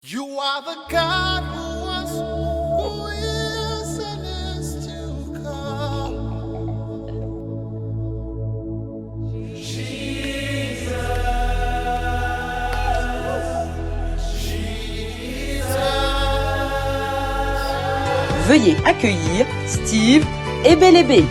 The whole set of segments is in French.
You are the God who was, who is, and is to come. Veuillez accueillir Steve et Bélébé.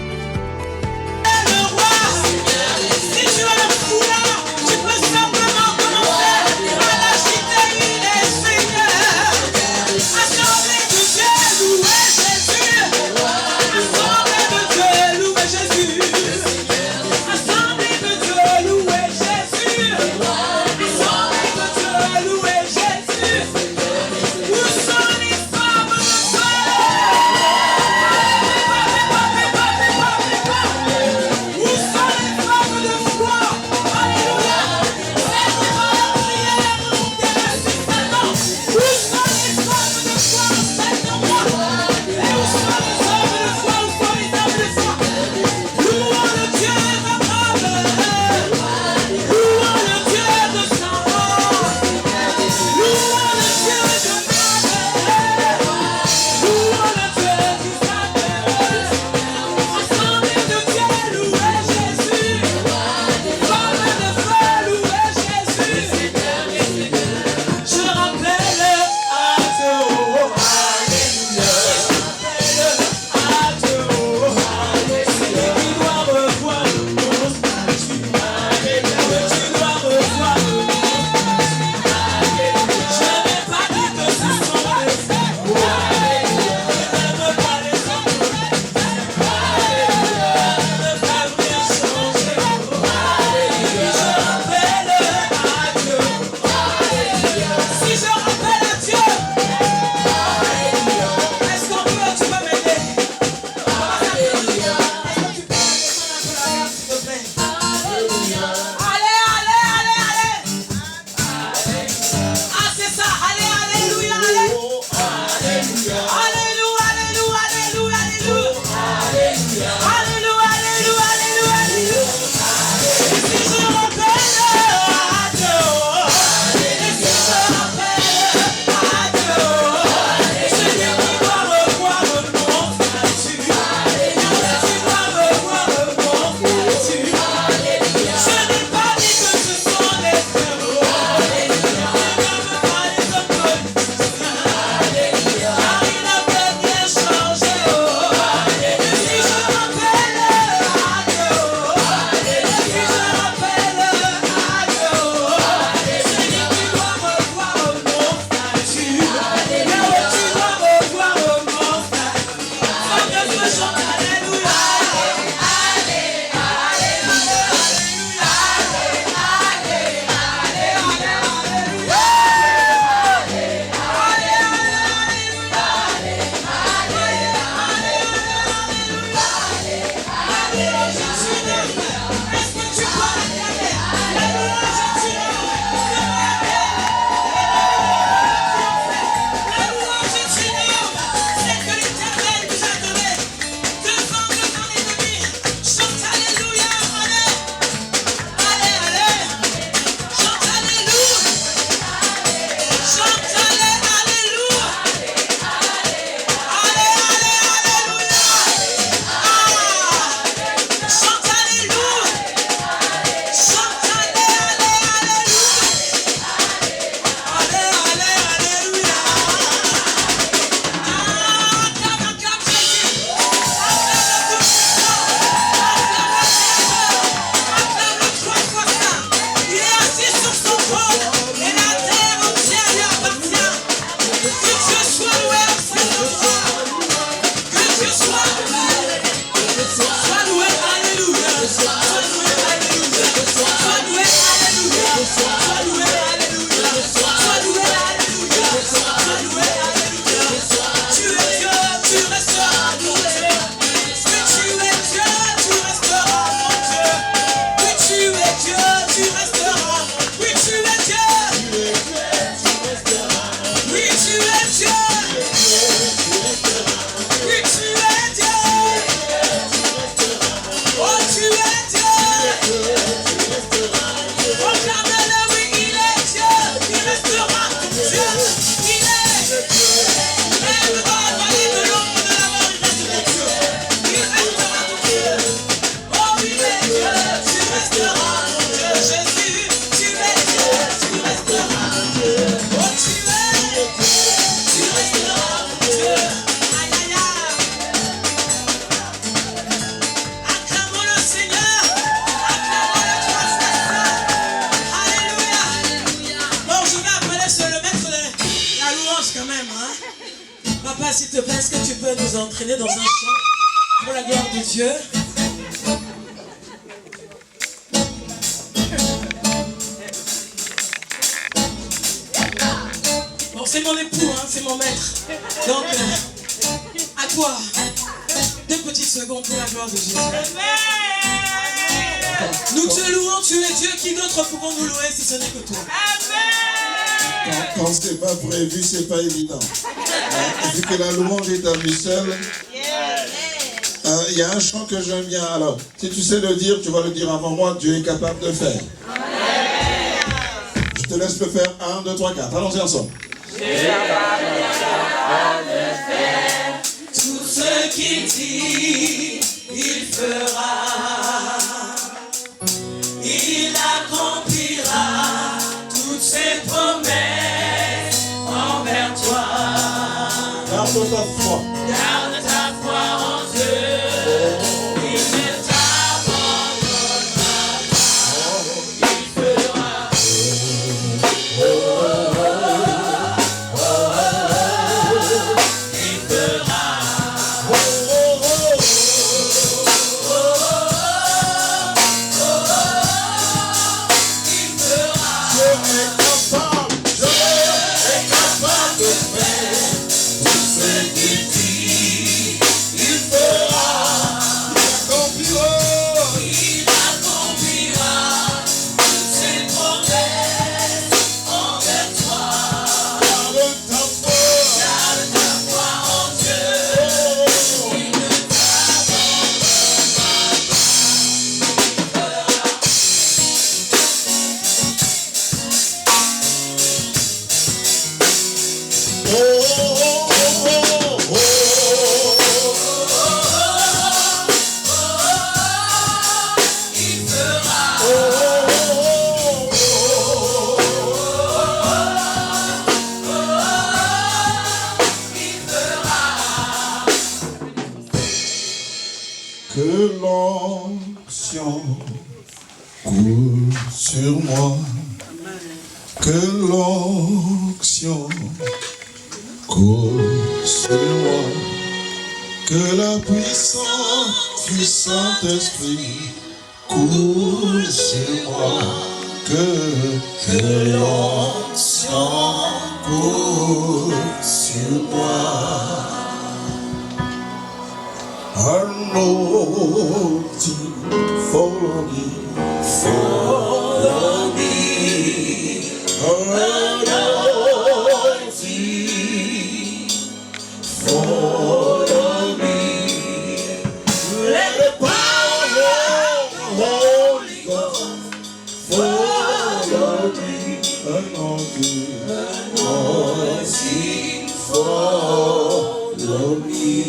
Papa, s'il te plaît, est-ce que tu peux nous entraîner dans un chant pour la gloire de Dieu? Bon, c'est mon époux, hein, c'est mon maître. Donc, à toi, 2 petites secondes pour la gloire de Jésus. Nous te louons, tu es Dieu, qui d'autre pouvons nous louer si ce n'est que toi? Quand c'est pas prévu, c'est pas évident. Vu que la louange est à lui seul, il y a un chant que j'aime bien. Alors, si tu sais le dire, tu vas le dire avant moi, Dieu est capable de faire. Je te laisse le faire. 1, 2, 3, 4. Allons-y ensemble. Dieu est capable de faire tout ce qu'il dit, il fera. Il accomplira toutes ses promesses envers toi. Garde ta foi. Garde ta foi en Dieu. Il ne t'abandonnera pas. Il fera. Il fera. Que l'onction coule sur moi. Que l'onction coule sur moi. Que la puissance du Saint-Esprit coule sur moi. Que l'onction coule sur moi. Anointing, follow me, follow me. Anointing, follow me. Let the power of the Holy Ghost follow me. Anointing, anointing, follow me.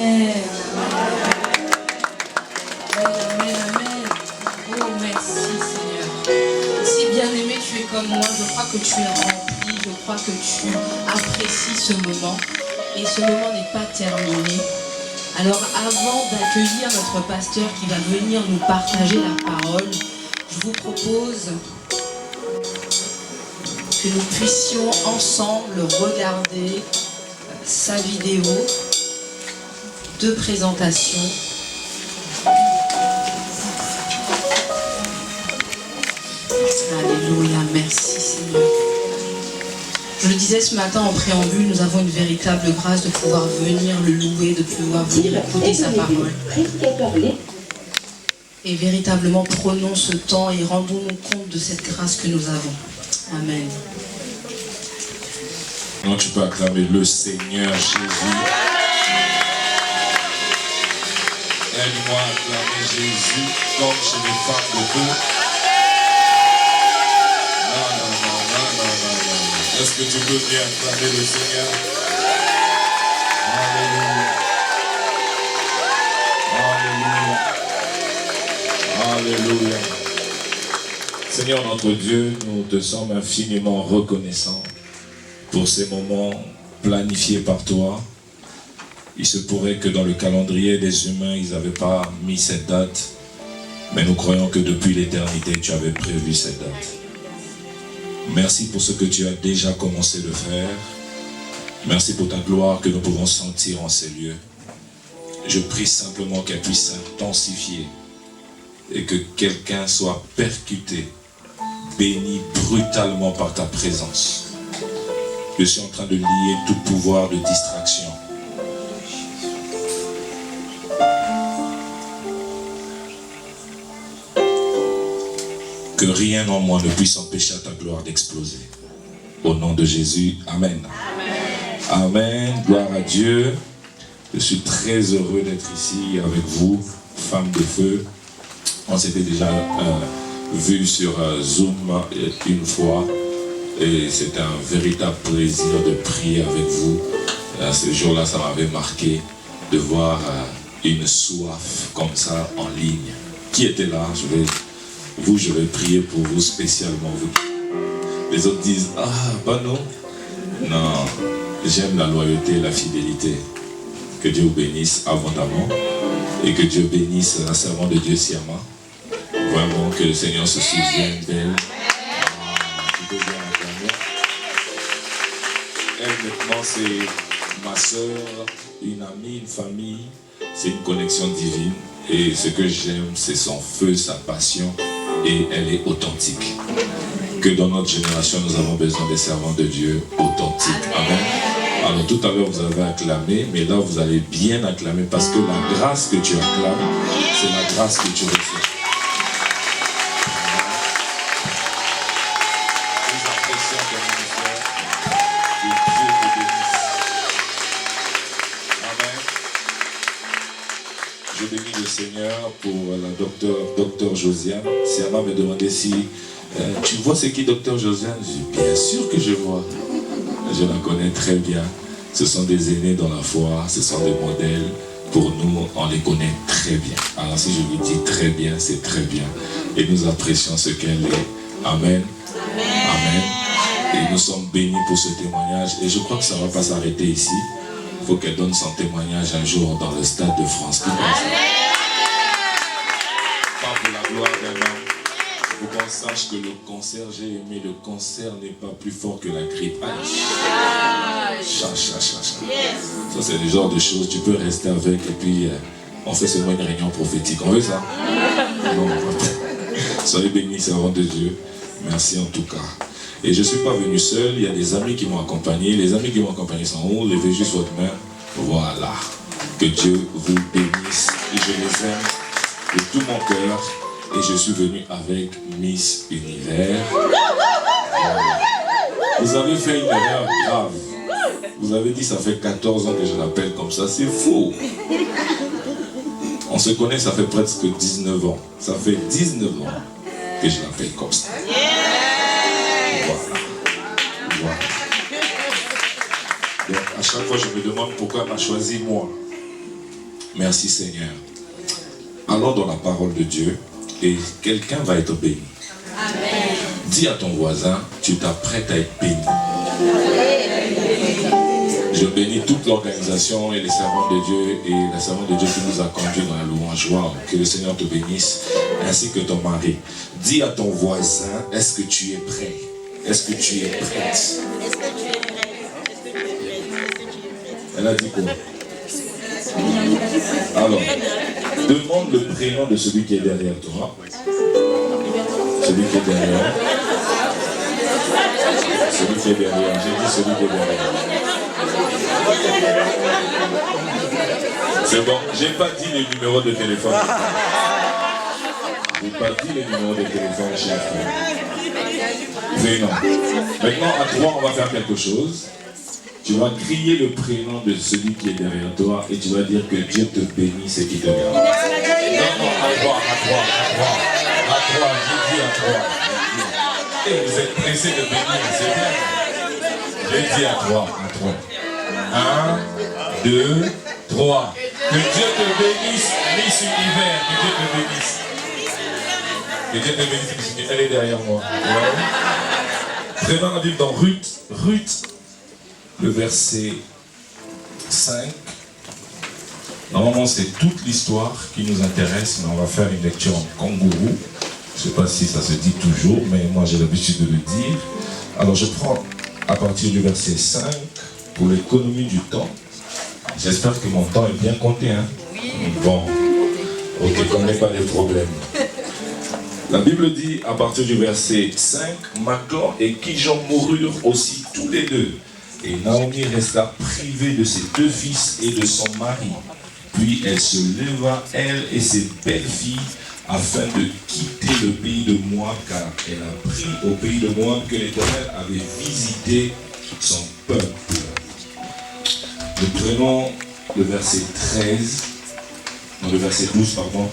Amen. Amen, amen. Oh, merci Seigneur. Si bien-aimé tu es comme moi, je crois que tu es rempli, je crois que tu apprécies ce moment. Et ce moment n'est pas terminé. Alors avant d'accueillir notre pasteur qui va venir nous partager la parole, je vous propose que nous puissions ensemble regarder sa vidéo de présentation. Alléluia, merci Seigneur. Je le disais ce matin en préambule, nous avons une véritable grâce de pouvoir venir le louer, de pouvoir venir écouter sa parole. Et véritablement prenons ce temps et rendons-nous compte de cette grâce que nous avons. Amen. Non, tu peux acclamer le Seigneur Jésus. Aide-moi à acclamer Jésus comme chez les femmes de feu. Non. Est-ce que tu veux bien acclamer le Seigneur? Alléluia. Alléluia. Seigneur notre Dieu, nous te sommes infiniment reconnaissants pour ces moments planifiés par toi. Il se pourrait que dans le calendrier des humains, ils n'avaient pas mis cette date, mais nous croyons que depuis l'éternité, tu avais prévu cette date. Merci pour ce que tu as déjà commencé de faire. Merci pour ta gloire que nous pouvons sentir en ces lieux. Je prie simplement qu'elle puisse s'intensifier et que quelqu'un soit percuté, béni brutalement par ta présence. Je suis en train de lier tout pouvoir de distraction. Que rien en moi ne puisse empêcher à ta gloire d'exploser. Au nom de Jésus, Amen. Amen. Amen. Gloire à Dieu. Je suis très heureux d'être ici avec vous, femmes de feu. On s'était déjà vu sur Zoom une fois et c'était un véritable plaisir de prier avec vous. Ce jour-là, ça m'avait marqué de voir une soif comme ça en ligne. Qui était là? Je vais prier pour vous spécialement. Vous. Les autres disent, ah, bah non. Non, j'aime la loyauté et la fidélité. Que Dieu vous bénisse abondamment et que Dieu bénisse la servante de Dieu Siama. Vraiment que le Seigneur se souvienne d'elle. Elle maintenant c'est ma soeur, une amie, une famille. C'est une connexion divine. Et ce que j'aime, c'est son feu, sa passion. Et elle est authentique. Que dans notre génération, nous avons besoin des servants de Dieu authentiques. Amen. Alors tout à l'heure, vous avez acclamé, mais là, vous allez bien acclamer parce que la grâce que tu acclames, c'est la grâce que tu reçois. Nous apprécions ton ministère. Que Dieu te bénisse. Amen. Je bénis le Seigneur pour la docteur Josiane. Siama me demandait si tu vois c'est qui docteur Josiane? Je dis bien sûr que je vois. Je la connais très bien. Ce sont des aînés dans la foi, ce sont des modèles. Pour nous, on les connaît très bien. Alors si je vous dis très bien, c'est très bien. Et nous apprécions ce qu'elle est. Amen. Amen. Et nous sommes bénis pour ce témoignage. Et je crois que ça ne va pas s'arrêter ici. Il faut qu'elle donne son témoignage un jour dans le Stade de France. Pas pour la gloire d'un homme. Il faut qu'on sache que le cancer, j'ai aimé, le cancer n'est pas plus fort que la grippe. Ça, c'est le genre de choses, tu peux rester avec et puis on fait seulement une réunion prophétique. On veut ça? Non. Soyez bénis, servants de Dieu. Merci en tout cas. Et je ne suis pas venu seul, il y a des amis qui m'ont accompagné. Les amis qui m'ont accompagné sont où? Levez juste votre main. Voilà. Que Dieu vous bénisse. Et je les aime de tout mon cœur. Et je suis venu avec Miss Univers. Vous avez fait une erreur grave. Vous avez dit ça fait 14 ans que je l'appelle comme ça. C'est faux. On se connaît, ça fait presque 19 ans. Ça fait 19 ans que je l'appelle comme ça. Voilà. Donc à chaque fois je me demande pourquoi elle m'a choisi moi. Merci Seigneur. Allons dans la parole de Dieu. Et quelqu'un va être béni. Amen. Dis à ton voisin, tu t'apprêtes à être béni. Je bénis toute l'organisation et les servants de Dieu et la servante de Dieu qui nous a conduits dans la louange. Wow. Que le Seigneur te bénisse, ainsi que ton mari. Dis à ton voisin, est-ce que tu es prêt? Est-ce que tu es prête? Est-ce que tu es prête? Elle a dit quoi? Alors, demande le prénom de celui qui est derrière toi. Celui qui est derrière. Celui qui est derrière. J'ai dit celui qui est derrière. C'est bon, j'ai pas dit les numéros de téléphone. J'ai pas dit les numéros de téléphone, chef. Prénom. Maintenant, à 3, on va faire quelque chose. Tu vas crier le prénom de celui qui est derrière toi et tu vas dire que Dieu te bénisse et qu'il te garde. Non, à 3, j'ai dit à 3. Et vous êtes pressés de bénir, c'est bien. J'ai dit à 3. 1, 2, 3. Que Dieu te bénisse, Miss Univers, que Dieu te bénisse. Que Dieu te bénisse, Miss Univers. Elle est derrière moi. Ouais. Prenons la Bible dans Ruth. Le verset 5. Normalement, c'est toute l'histoire qui nous intéresse, mais on va faire une lecture en kangourou. Je ne sais pas si ça se dit toujours, mais moi j'ai l'habitude de le dire. Alors je prends à partir du verset 5 pour l'économie du temps. J'espère que mon temps est bien compté. Hein? Bon, ok, qu'on n'ait pas de problème. La Bible dit à partir du verset 5, Machlon et Kijon moururent aussi tous les deux. Et Naomi resta privée de ses deux fils et de son mari. Puis elle se leva, elle et ses belles-filles, afin de quitter le pays de Moab, car elle a pris au pays de Moab que l'Éternel avait visité son peuple. Nous prenons le verset 13, non, le verset 12, pardon.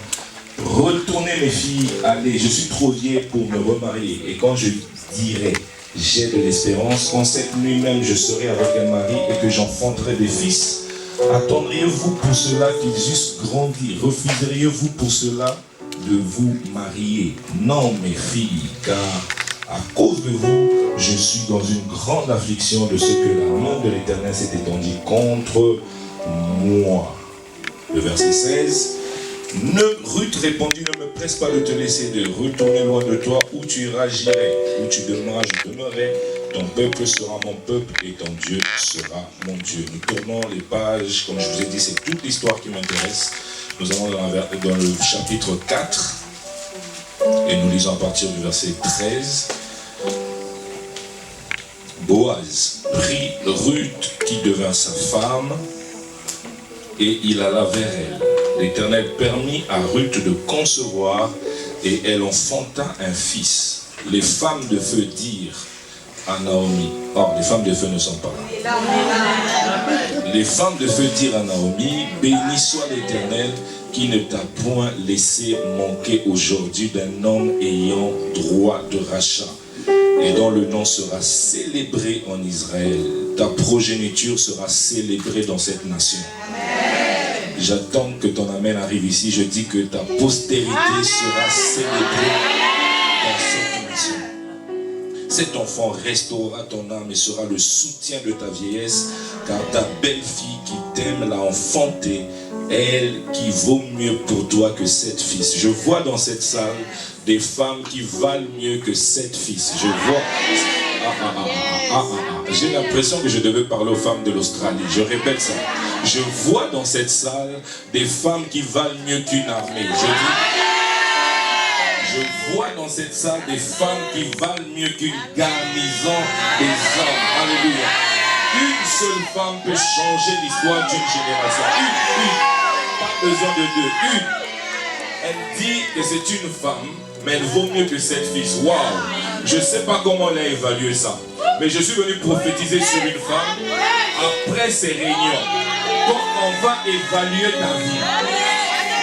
Retournez mes filles, allez, je suis trop vieille pour me remarier. Et quand je dirai, j'ai de l'espérance, quand cette nuit même je serai avec un mari et que j'enfanterai des fils, attendriez-vous pour cela qu'ils eussent grandi? Refuseriez-vous pour cela de vous marier? Non, mes filles, car à cause de vous, je suis dans une grande affliction de ce que la main de l'Éternel s'est étendue contre moi. Le verset 16. Ruth répondit, ne me presse pas de te laisser de retourner loin de toi, où tu iras, j'irai, où tu demeureras, je demeurerai, ton peuple sera mon peuple et ton Dieu sera mon Dieu. Nous tournons les pages, comme je vous ai dit, c'est toute l'histoire qui m'intéresse. Nous allons dans le chapitre 4 et nous lisons à partir du verset 13. Boaz prit Ruth qui devint sa femme et il alla vers elle. L'Éternel permit à Ruth de concevoir et elle enfanta un fils. Les femmes de feu dirent à Naomi, or les femmes de feu ne sont pas là. Les femmes de feu dirent à Naomi, béni soit l'Éternel qui ne t'a point laissé manquer aujourd'hui d'un homme ayant droit de rachat et dont le nom sera célébré en Israël. Ta progéniture sera célébrée dans cette nation. J'attends que ton amen arrive ici. Je dis que ta postérité sera célébrée dans cette nation. Cet enfant restaurera ton âme et sera le soutien de ta vieillesse, car ta belle-fille qui t'aime l'a enfanté, elle qui vaut mieux pour toi que 7 fils. Je vois dans cette salle des femmes qui valent mieux que 7 fils. Je vois... J'ai l'impression que je devais parler aux femmes de l'Australie. Je répète ça. Je vois dans cette salle des femmes qui valent mieux qu'une armée. Je vois dans cette salle des femmes qui valent mieux qu'une garnison des hommes. Alléluia. Une seule femme peut changer l'histoire d'une génération. Une. Pas besoin de deux. Une. Elle dit que c'est une femme, mais elle vaut mieux que 7 fils. Waouh! Je ne sais pas comment elle a évalué ça. Mais je suis venu prophétiser sur une femme après ces réunions. Quand on va évaluer ta vie.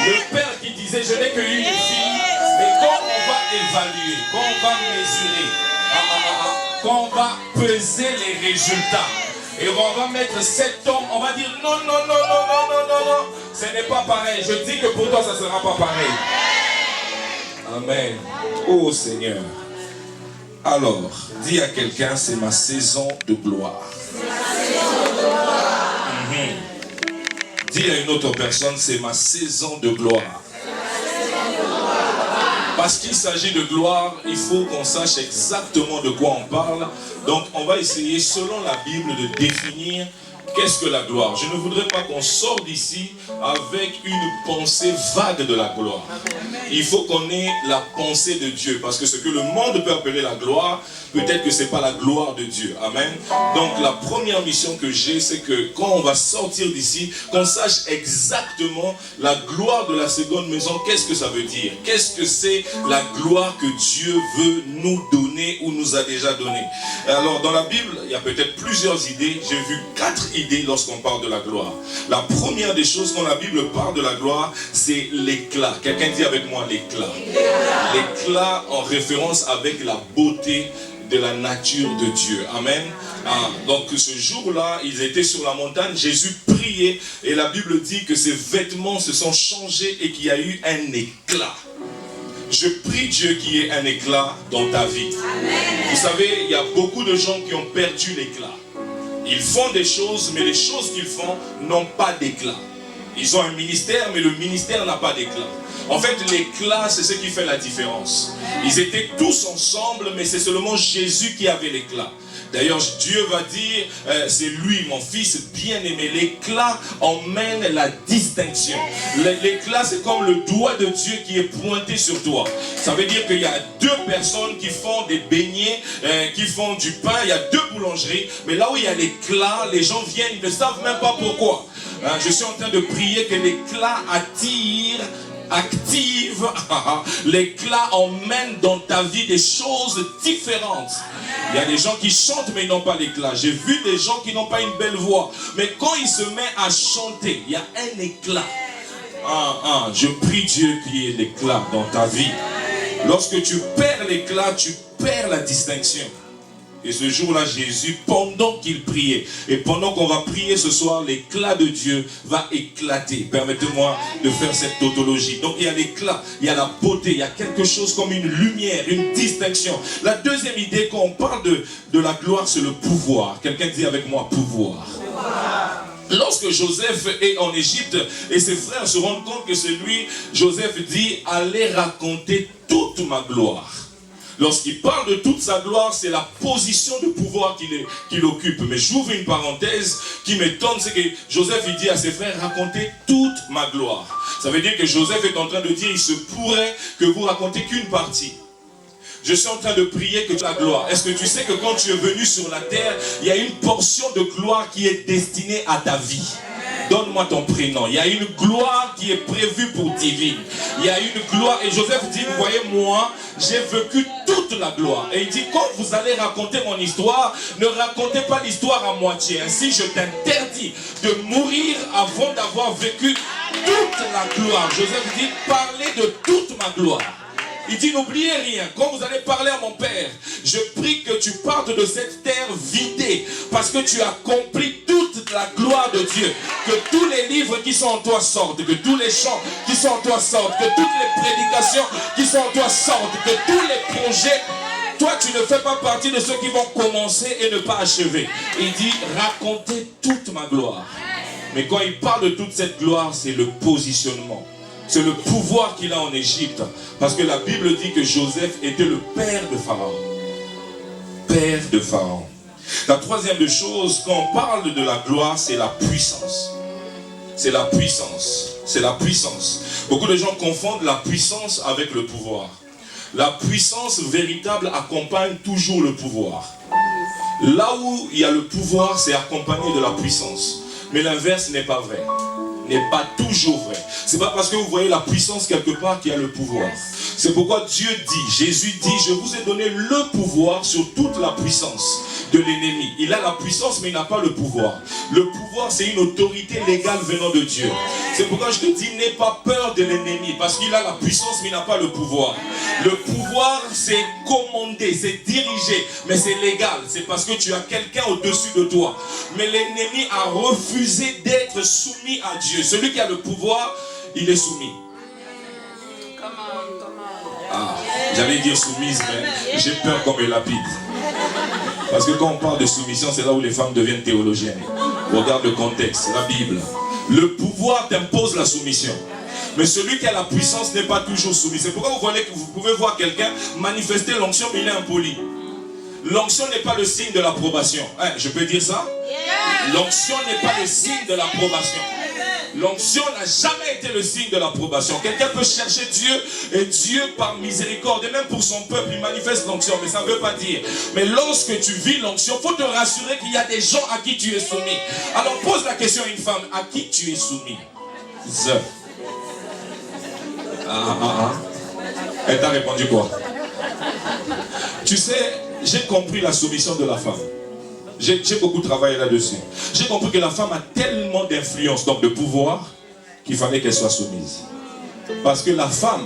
Le père qui disait, je n'ai qu'une fille, mais quand on va évaluer, quand on va mesurer, quand on va peser les résultats, et on va mettre 7 ans, on va dire non, ce n'est pas pareil. Je dis que pour toi, ça ne sera pas pareil. Amen. Oh Seigneur. Alors, dis à quelqu'un, c'est ma saison de gloire. Dis à une autre personne, c'est ma saison de gloire. Parce qu'il s'agit de gloire, il faut qu'on sache exactement de quoi on parle. Donc, on va essayer, selon la Bible, de définir qu'est-ce que la gloire. Je ne voudrais pas qu'on sorte d'ici avec une pensée vague de la gloire. Il faut qu'on ait la pensée de Dieu. Parce que ce que le monde peut appeler la gloire, peut-être que ce n'est pas la gloire de Dieu. Amen. Donc la première mission que j'ai, c'est que quand on va sortir d'ici, qu'on sache exactement la gloire de la seconde maison. Qu'est-ce que ça veut dire? Qu'est-ce que c'est la gloire que Dieu veut nous donner ou nous a déjà donné? Alors dans la Bible, il y a peut-être plusieurs idées. J'ai vu 4 idées lorsqu'on parle de la gloire. La première des choses, quand la Bible parle de la gloire, c'est l'éclat. Quelqu'un dit avec moi l'éclat. L'éclat en référence avec la beauté de la nature de Dieu. Amen. Donc ce jour-là, ils étaient sur la montagne, Jésus priait et la Bible dit que ses vêtements se sont changés et qu'il y a eu un éclat. Je prie Dieu qu'il y ait un éclat dans ta vie. Amen. Vous savez, il y a beaucoup de gens qui ont perdu l'éclat. Ils font des choses, mais les choses qu'ils font n'ont pas d'éclat. Ils ont un ministère, mais le ministère n'a pas d'éclat. En fait, l'éclat, c'est ce qui fait la différence. Ils étaient tous ensemble, mais c'est seulement Jésus qui avait l'éclat. D'ailleurs, Dieu va dire, c'est lui, mon fils bien-aimé. L'éclat emmène la distinction. L'éclat, c'est comme le doigt de Dieu qui est pointé sur toi. Ça veut dire qu'il y a deux personnes qui font des beignets, qui font du pain. Il y a deux boulangeries. Mais là où il y a l'éclat, les gens viennent, ils ne savent même pas pourquoi. Je suis en train de prier que l'éclat active, l'éclat emmène dans ta vie des choses différentes. Il y a des gens qui chantent mais ils n'ont pas l'éclat. J'ai vu des gens qui n'ont pas une belle voix, mais quand ils se mettent à chanter, il y a un éclat. Je prie Dieu qu'il y ait l'éclat dans ta vie. Lorsque tu perds l'éclat, tu perds la distinction. Et ce jour-là, Jésus, pendant qu'il priait, et pendant qu'on va prier ce soir, l'éclat de Dieu va éclater. Permettez-moi de faire cette tautologie. Donc il y a l'éclat, il y a la beauté, il y a quelque chose comme une lumière, une distinction. La deuxième idée, quand on parle de la gloire, c'est le pouvoir. Quelqu'un dit avec moi, pouvoir. Lorsque Joseph est en Égypte et ses frères se rendent compte que c'est lui, Joseph dit, allez raconter toute ma gloire. Lorsqu'il parle de toute sa gloire, c'est la position de pouvoir qu'il occupe. Mais j'ouvre une parenthèse qui m'étonne, c'est que Joseph il dit à ses frères, racontez toute ma gloire. Ça veut dire que Joseph est en train de dire, il se pourrait que vous racontez qu'une partie. Je suis en train de prier que la gloire. Est-ce que tu sais que quand tu es venu sur la terre, il y a une portion de gloire qui est destinée à ta vie? Donne-moi ton prénom. Il y a une gloire qui est prévue pour Divine. Il y a une gloire. Et Joseph dit, vous voyez, moi, j'ai vécu toute la gloire. Et il dit, quand vous allez raconter mon histoire, ne racontez pas l'histoire à moitié. Ainsi, je t'interdis de mourir avant d'avoir vécu toute la gloire. Joseph dit, parlez de toute ma gloire. Il dit, n'oubliez rien. Quand vous allez parler à mon Père, je prie que tu partes de cette terre vidée, parce que tu as accompli toute la gloire de Dieu. Que tous les livres qui sont en toi sortent, que tous les chants qui sont en toi sortent, que toutes les prédications qui sont en toi sortent, que tous les projets. Toi, tu ne fais pas partie de ceux qui vont commencer et ne pas achever. Il dit, racontez toute ma gloire. Mais quand il parle de toute cette gloire, c'est le positionnement. C'est le pouvoir qu'il a en Égypte. Parce que la Bible dit que Joseph était le père de Pharaon. Père de Pharaon. La troisième des choses, quand on parle de la gloire, c'est la puissance. C'est la puissance. C'est la puissance. Beaucoup de gens confondent la puissance avec le pouvoir. La puissance véritable accompagne toujours le pouvoir. Là où il y a le pouvoir, c'est accompagné de la puissance. Mais l'inverse n'est pas vrai. N'est pas toujours vrai. C'est pas parce que vous voyez la puissance quelque part qu'il y a le pouvoir. C'est pourquoi Dieu dit, Jésus dit, je vous ai donné le pouvoir sur toute la puissance de l'ennemi. Il a la puissance mais il n'a pas le pouvoir. Le pouvoir c'est une autorité légale venant de Dieu. C'est pourquoi je te dis, n'aie pas peur de l'ennemi parce qu'il a la puissance mais il n'a pas le pouvoir. Le pouvoir c'est commander, c'est diriger, mais c'est légal. C'est parce que tu as quelqu'un au-dessus de toi. Mais l'ennemi a refusé d'être soumis à Dieu. Celui qui a le pouvoir, il est soumis. J'allais dire soumise, mais j'ai peur qu'on me lapide. Parce que quand on parle de soumission, c'est là où les femmes deviennent théologiennes. Regarde le contexte, la Bible. Le pouvoir t'impose la soumission. Mais celui qui a la puissance n'est pas toujours soumis. C'est pourquoi vous voyez que vous pouvez voir quelqu'un manifester l'onction, mais il est impoli. L'onction n'est pas le signe de l'approbation. Hein, je peux dire ça? L'onction n'est pas le signe de l'approbation. L'onction n'a jamais été le signe de l'approbation. Quelqu'un peut chercher Dieu et Dieu par miséricorde, et même pour son peuple, il manifeste l'onction, mais ça ne veut pas dire. Mais lorsque tu vis l'onction, il faut te rassurer qu'il y a des gens à qui tu es soumis. Alors pose la question à une femme, à qui tu es soumis? Elle t'a répondu quoi? Tu sais, j'ai compris la soumission de la femme. J'ai beaucoup travaillé là-dessus. J'ai compris que la femme a tellement d'influence, donc de pouvoir, qu'il fallait qu'elle soit soumise. Parce que la femme,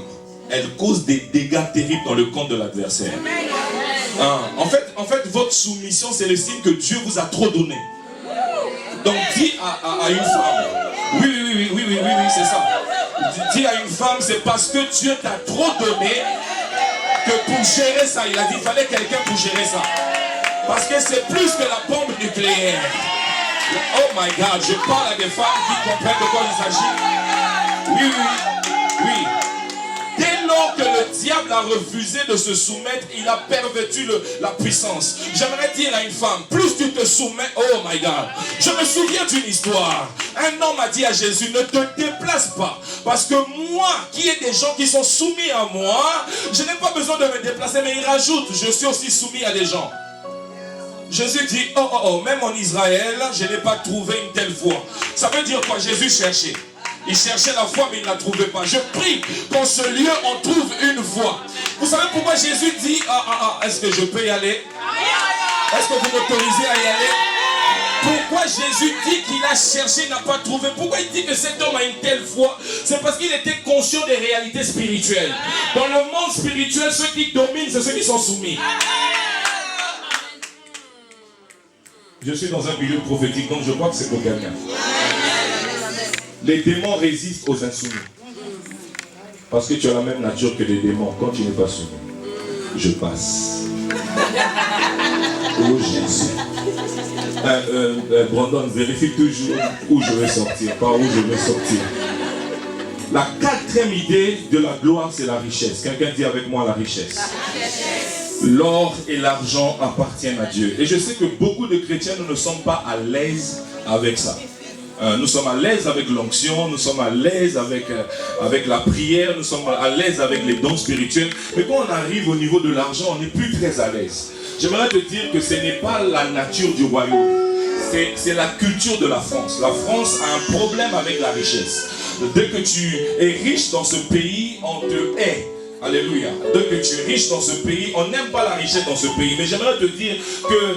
elle cause des dégâts terribles dans le camp de l'adversaire. En fait, votre soumission, c'est le signe que Dieu vous a trop donné. Donc dis à une femme, oui, c'est ça. Dis à une femme, c'est parce que Dieu t'a trop donné que pour gérer ça, il a dit, il fallait quelqu'un pour gérer ça. Parce que c'est plus que la bombe nucléaire. Oh my God, je parle à des femmes qui comprennent de quoi il s'agit. Oui, oui, oui. Dès lors que le diable a refusé de se soumettre, il a perverti la puissance. J'aimerais dire à une femme, plus tu te soumets, oh my God. Je me souviens d'une histoire. Un homme a dit à Jésus, ne te déplace pas. Parce que moi, qui ai des gens qui sont soumis à moi, je n'ai pas besoin de me déplacer. Mais il rajoute, je suis aussi soumis à des gens. Jésus dit, même en Israël, je n'ai pas trouvé une telle foi. Ça veut dire quoi? Jésus cherchait. Il cherchait la foi, mais il ne la trouvait pas. Je prie qu'en ce lieu, on trouve une foi. Vous savez pourquoi Jésus dit, est-ce que je peux y aller? Est-ce que vous m'autorisez à y aller? Pourquoi Jésus dit qu'il a cherché, n'a pas trouvé? Pourquoi il dit que cet homme a une telle foi? C'est parce qu'il était conscient des réalités spirituelles. Dans le monde spirituel, ceux qui dominent, c'est ceux qui sont soumis. Je suis dans un milieu prophétique, donc je crois que c'est pour quelqu'un. Les démons résistent aux insoumis. Parce que tu as la même nature que les démons. Quand tu n'es pas soumis, je passe. Oh Jésus. Brandon, vérifie toujours où je vais sortir. Par où je vais sortir. La quatrième idée de la gloire, c'est la richesse. Quelqu'un dit avec moi la richesse. L'or et l'argent appartiennent à Dieu. Et je sais que beaucoup de chrétiens, nous ne sommes pas à l'aise avec ça. Nous sommes à l'aise avec l'onction, nous sommes à l'aise avec la prière, nous sommes à l'aise avec les dons spirituels. Mais quand on arrive au niveau de l'argent, on n'est plus très à l'aise. J'aimerais te dire que ce n'est pas la nature du royaume. C'est la culture de la France. La France a un problème avec la richesse. Dès que tu es riche dans ce pays, on te hait. Alléluia. Dès que tu es riche dans ce pays, on n'aime pas la richesse dans ce pays. Mais j'aimerais te dire que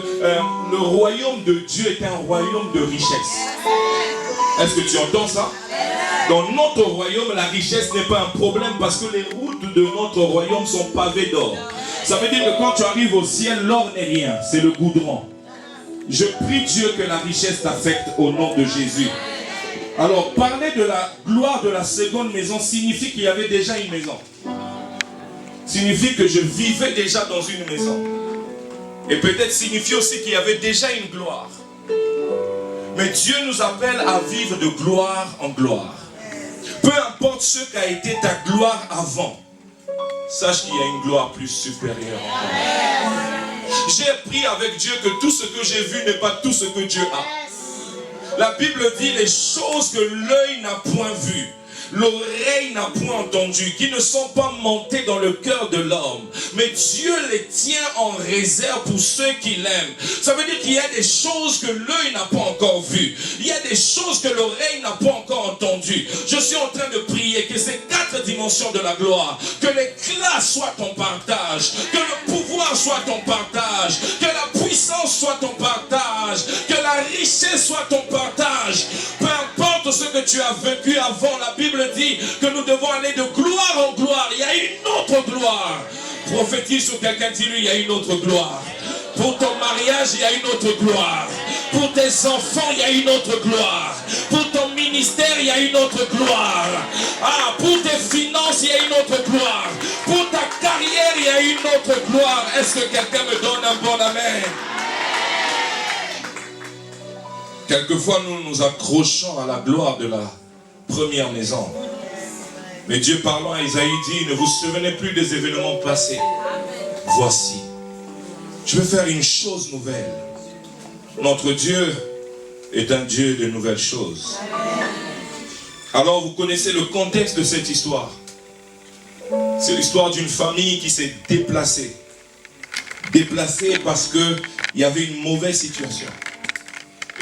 le royaume de Dieu est un royaume de richesse. Est-ce que tu entends ça? Dans notre royaume, la richesse n'est pas un problème parce que les routes de notre royaume sont pavées d'or. Ça veut dire que quand tu arrives au ciel, l'or n'est rien, c'est le goudron. Je prie Dieu que la richesse t'affecte au nom de Jésus. Alors, parler de la gloire de la seconde maison signifie qu'il y avait déjà une maison. Signifie que je vivais déjà dans une maison. Et peut-être signifie aussi qu'il y avait déjà une gloire. Mais Dieu nous appelle à vivre de gloire en gloire. Peu importe ce qu'a été ta gloire avant, sache qu'il y a une gloire plus supérieure encore. J'ai appris avec Dieu que tout ce que j'ai vu n'est pas tout ce que Dieu a. La Bible dit les choses que l'œil n'a point vues, l'oreille n'a point entendu, qui ne sont pas montées dans le cœur de l'homme. Mais Dieu les tient en réserve pour ceux qui l'aiment. Ça veut dire qu'il y a des choses que l'œil n'a pas encore vues. Il y a des choses que l'oreille n'a pas encore entendues. Je suis en train de prier que ces 4 dimensions de la gloire, que l'éclat soit ton partage, que le pouvoir soit ton partage, que la puissance soit ton partage, que la richesse soit ton partage. Peu importe ce que tu as vécu avant, la Bible dit que nous devons aller de gloire en gloire. Il y a une autre gloire. Prophétise sur quelqu'un, dis-lui, il y a une autre gloire. Pour ton mariage, il y a une autre gloire. Pour tes enfants, il y a une autre gloire. Pour ton ministère, il y a une autre gloire. Pour tes finances, il y a une autre gloire. Pour ta carrière, il y a une autre gloire. Est-ce que quelqu'un me donne un bon amen? Quelquefois, nous nous accrochons à la gloire de la première maison. Mais Dieu parlant à Isaïe dit, ne vous souvenez plus des événements passés. Voici, je vais faire une chose nouvelle. Notre Dieu est un Dieu de nouvelles choses. Alors vous connaissez le contexte de cette histoire. C'est l'histoire d'une famille qui s'est déplacée. Déplacée parce qu'il y avait une mauvaise situation.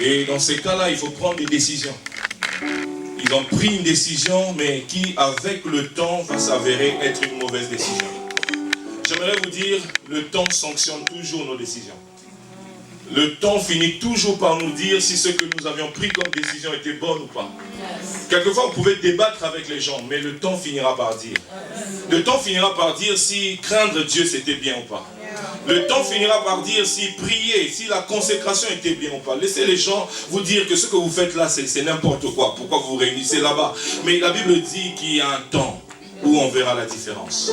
Et dans ces cas-là, il faut prendre des décisions. Ils ont pris une décision, mais qui, avec le temps, va s'avérer être une mauvaise décision. J'aimerais vous dire, le temps sanctionne toujours nos décisions. Le temps finit toujours par nous dire si ce que nous avions pris comme décision était bonne ou pas. Quelquefois, vous pouvez débattre avec les gens, mais le temps finira par dire. Le temps finira par dire si craindre Dieu c'était bien ou pas. Le temps finira par dire si prier, si la consécration était bien ou pas. Laissez les gens vous dire que ce que vous faites là, c'est n'importe quoi. Pourquoi vous vous réunissez là-bas? Mais la Bible dit qu'il y a un temps où on verra la différence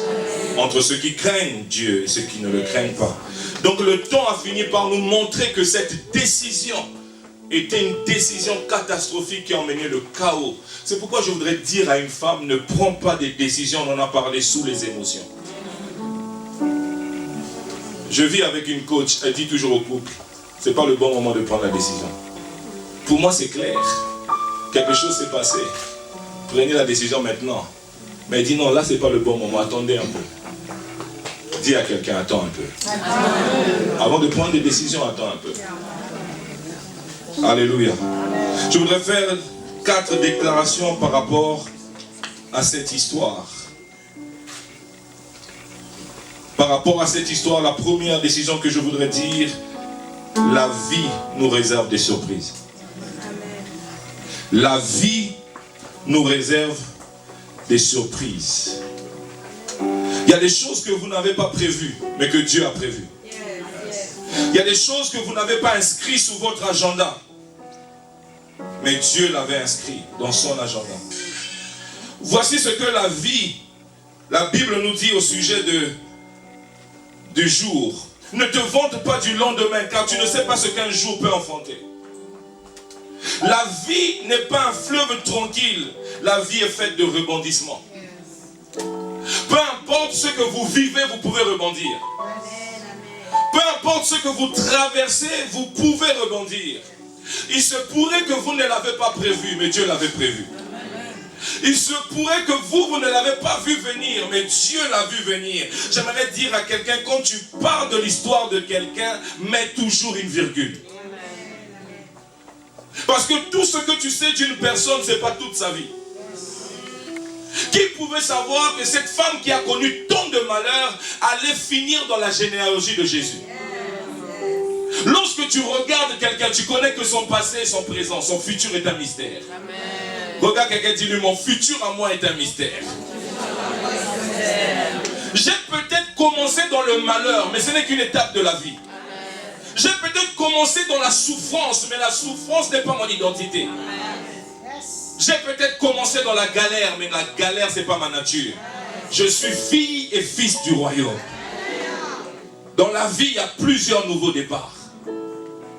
entre ceux qui craignent Dieu et ceux qui ne le craignent pas. Donc le temps a fini par nous montrer que cette décision était une décision catastrophique qui a emmené le chaos. C'est pourquoi je voudrais dire à une femme, ne prends pas des décisions, on en a parlé, sous les émotions. Je vis avec une coach, elle dit toujours au couple, c'est pas le bon moment de prendre la décision. Pour moi c'est clair, quelque chose s'est passé, prenez la décision maintenant. Mais elle dit non, là c'est pas le bon moment, attendez un peu. Dis à quelqu'un, attends un peu. Avant de prendre des décisions, attends un peu. Alléluia. Je voudrais faire 4 déclarations par rapport à cette histoire. Par rapport à cette histoire, la première décision que je voudrais dire, la vie nous réserve des surprises. La vie nous réserve des surprises. Il y a des choses que vous n'avez pas prévues, mais que Dieu a prévues. Il y a des choses que vous n'avez pas inscrites sur votre agenda, mais Dieu l'avait inscrit dans son agenda. Voici ce que la Bible nous dit au sujet du jour. Ne te vante pas du lendemain, car tu ne sais pas ce qu'un jour peut enfanter. La vie n'est pas un fleuve tranquille. La vie est faite de rebondissements. Peu importe ce que vous vivez, vous pouvez rebondir. Peu importe ce que vous traversez, vous pouvez rebondir. Il se pourrait que vous ne l'avez pas prévu, mais Dieu l'avait prévu. Il se pourrait que vous ne l'avez pas vu venir, mais Dieu l'a vu venir. J'aimerais dire à quelqu'un, quand tu parles de l'histoire de quelqu'un, mets toujours une virgule. Parce que tout ce que tu sais d'une personne, ce n'est pas toute sa vie. Qui pouvait savoir que cette femme qui a connu tant de malheurs allait finir dans la généalogie de Jésus? Lorsque tu regardes quelqu'un, tu connais que son passé, son présent, son futur est un mystère. Regarde quelqu'un, dis-lui, mon futur à moi est un mystère. J'ai peut-être commencé dans le malheur, mais ce n'est qu'une étape de la vie. J'ai peut-être commencé dans la souffrance, mais la souffrance n'est pas mon identité. J'ai peut-être commencé dans la galère, mais la galère, ce n'est pas ma nature. Je suis fille et fils du royaume. Dans la vie, il y a plusieurs nouveaux départs.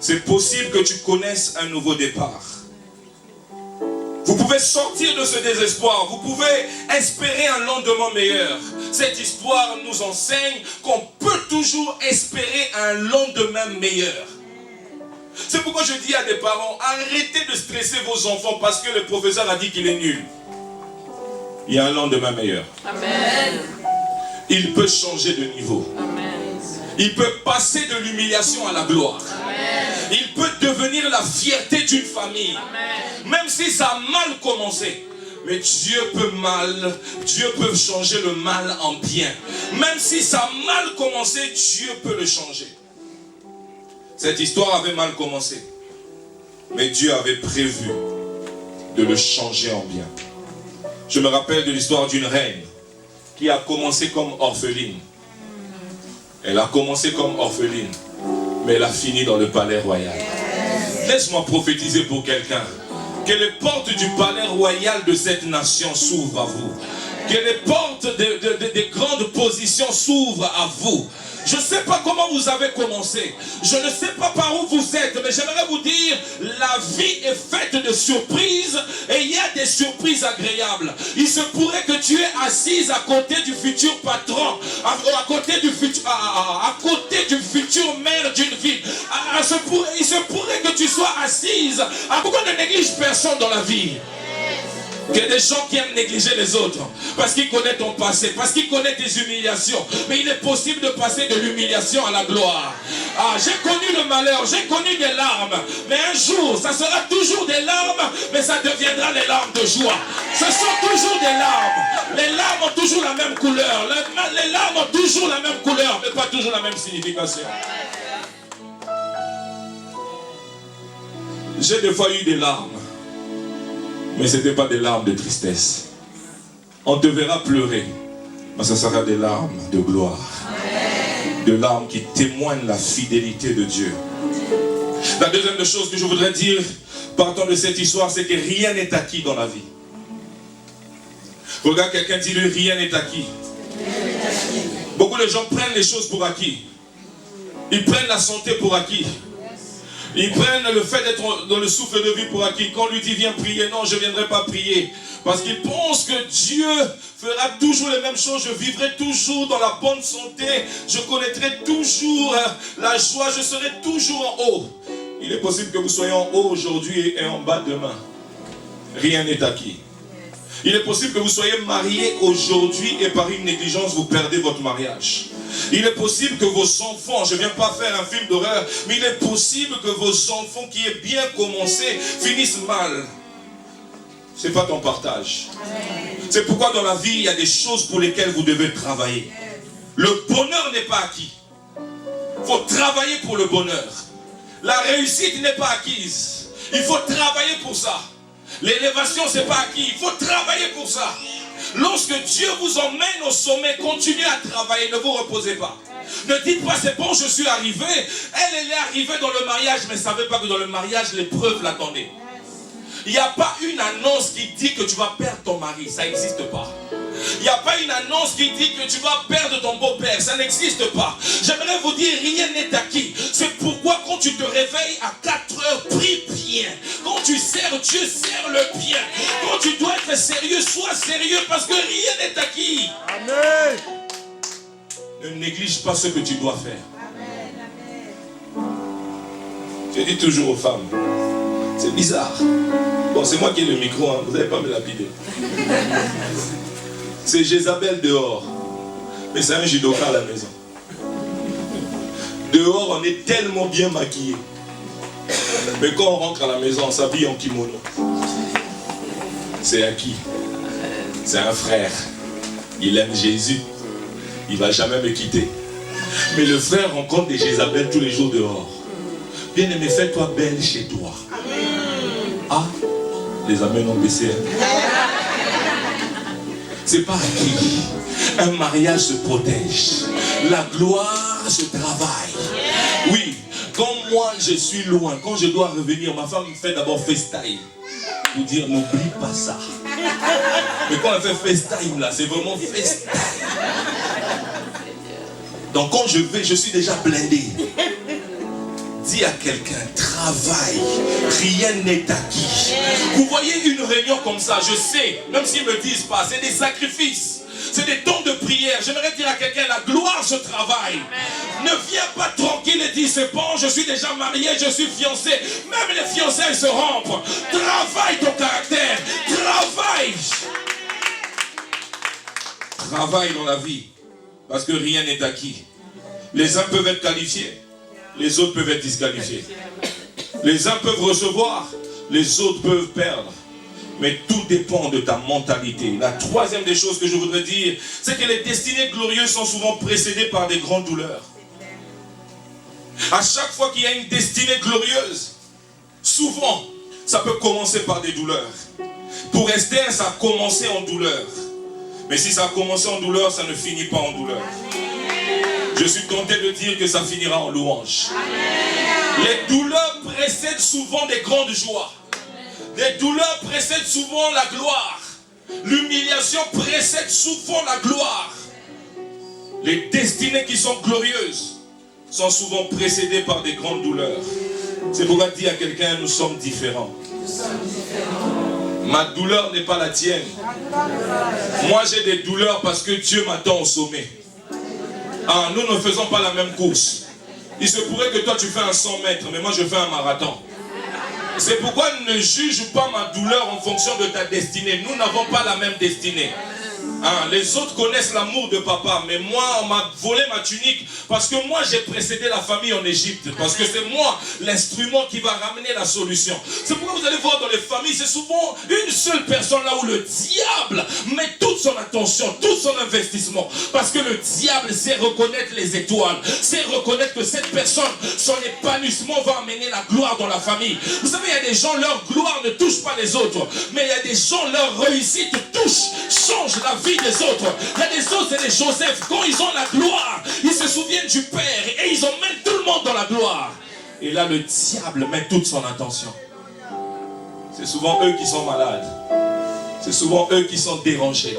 C'est possible que tu connaisses un nouveau départ. Vous pouvez sortir de ce désespoir. Vous pouvez espérer un lendemain meilleur. Cette histoire nous enseigne qu'on peut toujours espérer un lendemain meilleur. C'est pourquoi je dis à des parents, arrêtez de stresser vos enfants parce que le professeur a dit qu'il est nul. Il y a un lendemain meilleur. Amen. Il peut changer de niveau. Amen. Il peut passer de l'humiliation à la gloire. Amen. Il peut devenir la fierté d'une famille. Amen. Même si ça a mal commencé. Mais Dieu peut changer le mal en bien. Même si ça a mal commencé, Dieu peut le changer. Cette histoire avait mal commencé. Mais Dieu avait prévu de le changer en bien. Je me rappelle de l'histoire d'une reine qui a commencé comme orpheline. Elle a commencé comme orpheline, mais elle a fini dans le palais royal. Laisse-moi prophétiser pour quelqu'un. Que les portes du palais royal de cette nation s'ouvrent à vous. Que les portes des grandes positions s'ouvrent à vous. Je ne sais pas comment vous avez commencé. Je ne sais pas par où vous êtes. Mais j'aimerais vous dire, la vie est faite de surprises. Et il y a des surprises agréables. Il se pourrait que tu es assise à côté du futur patron. À côté du futur maire d'une ville. Il se pourrait que tu sois assise. Pourquoi ne néglige personne dans la vie? Il y a des gens qui aiment négliger les autres parce qu'ils connaissent ton passé, parce qu'ils connaissent tes humiliations. Mais il est possible de passer de l'humiliation à la gloire. J'ai connu le malheur, j'ai connu des larmes. Mais un jour, ça sera toujours des larmes, mais ça deviendra des larmes de joie. Ce sont toujours des larmes. Les larmes ont toujours la même couleur. Les larmes ont toujours la même couleur, mais pas toujours la même signification. J'ai des fois eu des larmes. Mais ce n'était pas des larmes de tristesse. On te verra pleurer, mais ce sera des larmes de gloire. Des larmes qui témoignent la fidélité de Dieu. La deuxième chose que je voudrais dire, partant de cette histoire, c'est que rien n'est acquis dans la vie. Regarde quelqu'un, dis-lui, rien n'est acquis. Beaucoup de gens prennent les choses pour acquis. Ils prennent la santé pour acquis. Ils prennent le fait d'être dans le souffle de vie pour acquis. Quand on lui dit viens prier, non, je ne viendrai pas prier. Parce qu'ils pensent que Dieu fera toujours les mêmes choses. Je vivrai toujours dans la bonne santé. Je connaîtrai toujours la joie. Je serai toujours en haut. Il est possible que vous soyez en haut aujourd'hui et en bas demain. Rien n'est acquis. Il est possible que vous soyez mariés aujourd'hui et par une négligence vous perdez votre mariage. Il est possible que vos enfants, je ne viens pas faire un film d'horreur, mais il est possible que vos enfants qui aient bien commencé finissent mal. Ce n'est pas ton partage. C'est pourquoi dans la vie, il y a des choses pour lesquelles vous devez travailler. Le bonheur n'est pas acquis. Il faut travailler pour le bonheur. La réussite n'est pas acquise. Il faut travailler pour ça. L'élévation, ce n'est pas acquis. Il faut travailler pour ça. Lorsque Dieu vous emmène au sommet, continuez à travailler, ne vous reposez pas. Ne dites pas c'est bon, je suis arrivé. Elle est arrivée dans le mariage, mais ne savait pas que dans le mariage, l'épreuve l'attendait. Il n'y a pas une annonce qui dit que tu vas perdre ton mari, ça n'existe pas. Il n'y a pas une annonce qui dit que tu vas perdre ton beau-père, ça n'existe pas. J'aimerais vous dire, rien n'est acquis. C'est pourquoi quand tu te réveilles à 4 heures, prie bien. Quand tu sers Dieu, sers-le bien. Quand tu dois être sérieux, sois sérieux parce que rien n'est acquis. Amen. Ne néglige pas ce que tu dois faire. Je dis toujours aux femmes, c'est bizarre. Bon, c'est moi qui ai le micro, hein. Vous n'allez pas me lapider. C'est Jézabel dehors, mais c'est un judoka à la maison. Dehors, on est tellement bien maquillés. Mais quand on rentre à la maison, on s'habille en kimono. C'est acquis. C'est un frère. Il aime Jésus. Il ne va jamais me quitter. Mais le frère rencontre des Jézabel tous les jours dehors. Bien-aimé, fais-toi belle chez toi. Ah, les amens ont baissé. C'est pas acquis. Un mariage se protège. La gloire se travaille. Oui, quand moi je suis loin, quand je dois revenir, ma femme me fait d'abord FaceTime. Pour dire n'oublie pas ça. Mais quand elle fait FaceTime là, c'est vraiment FaceTime. Donc quand je vais, je suis déjà blindé. Dis à quelqu'un, travaille, rien n'est acquis. Vous voyez une réunion comme ça, je sais, même s'ils ne me disent pas, c'est des sacrifices, c'est des temps de prière. J'aimerais dire à quelqu'un, la gloire se travaille. Ne viens pas tranquille et dis, c'est bon, je suis déjà marié, je suis fiancé. Même les fiançailles se rompent. Travaille ton caractère, travaille. Travaille dans la vie, parce que rien n'est acquis. Les uns peuvent être qualifiés, les autres peuvent être disqualifiés. Les uns peuvent recevoir, les autres peuvent perdre. Mais tout dépend de ta mentalité. La troisième des choses que je voudrais dire, c'est que les destinées glorieuses sont souvent précédées par des grandes douleurs. À chaque fois qu'il y a une destinée glorieuse, souvent, ça peut commencer par des douleurs. Pour Esther, ça a commencé en douleur. Mais si ça a commencé en douleur, ça ne finit pas en douleur. Je suis tenté de dire que ça finira en louange. Les douleurs précèdent souvent des grandes joies. Les douleurs précèdent souvent la gloire. L'humiliation précède souvent la gloire. Les destinées qui sont glorieuses sont souvent précédées par des grandes douleurs. C'est pourquoi dire à quelqu'un, nous sommes différents. Ma douleur n'est pas la tienne. Moi j'ai des douleurs parce que Dieu m'attend au sommet. Ah, nous ne faisons pas la même course. Il se pourrait que toi tu fais un 100 mètres, mais moi je fais un marathon. C'est pourquoi ne juge pas ma douleur en fonction de ta destinée. Nous n'avons pas la même destinée. Les autres connaissent l'amour de papa, mais moi on m'a volé ma tunique parce que moi j'ai précédé la famille en Égypte, parce que c'est moi l'instrument qui va ramener la solution. C'est pourquoi vous allez voir dans les familles, c'est souvent une seule personne là où le diable met toute son attention, tout son investissement, parce que le diable sait reconnaître les étoiles, sait reconnaître que cette personne, son épanouissement va amener la gloire dans la famille. Vous savez, il y a des gens, leur gloire ne touche pas les autres, mais il y a des gens, leur réussite touche, change la vie des autres. Il y a des autres, c'est les Joseph, quand ils ont la gloire, ils se souviennent du Père et ils emmènent tout le monde dans la gloire. Et là, le diable met toute son attention. C'est souvent eux qui sont malades. C'est souvent eux qui sont dérangés.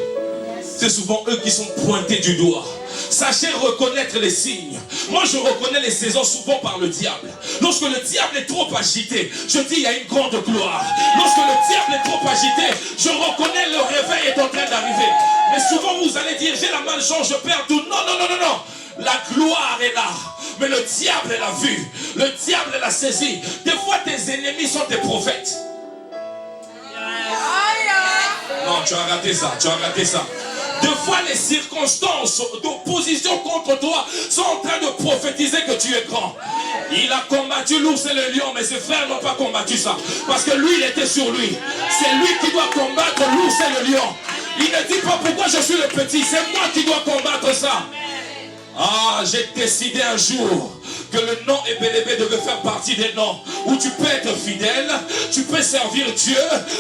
C'est souvent eux qui sont pointés du doigt. Sachez reconnaître les signes. Moi, je reconnais les saisons souvent par le diable. Lorsque le diable est trop agité, je dis il y a une grande gloire. Lorsque le diable est trop agité, je reconnais le réveil est en train d'arriver. Mais souvent, vous allez dire, j'ai la malchance, je perds tout. Non, non, non, non, non. La gloire est là. Mais le diable l'a vu. Le diable l'a saisi. Des fois, tes ennemis sont tes prophètes. Non, tu as raté ça. Tu as raté ça. Deux fois, les circonstances d'opposition contre toi sont en train de prophétiser que tu es grand. Il a combattu l'ours et le lion, mais ses frères n'ont pas combattu ça. Parce que lui, il était sur lui. C'est lui qui doit combattre l'ours et le lion. Il ne dit pas pourquoi je suis le petit. C'est moi qui dois combattre ça. Ah, j'ai décidé un jour que le nom Ebelebe devait faire partie des noms où tu peux être fidèle, tu peux servir Dieu,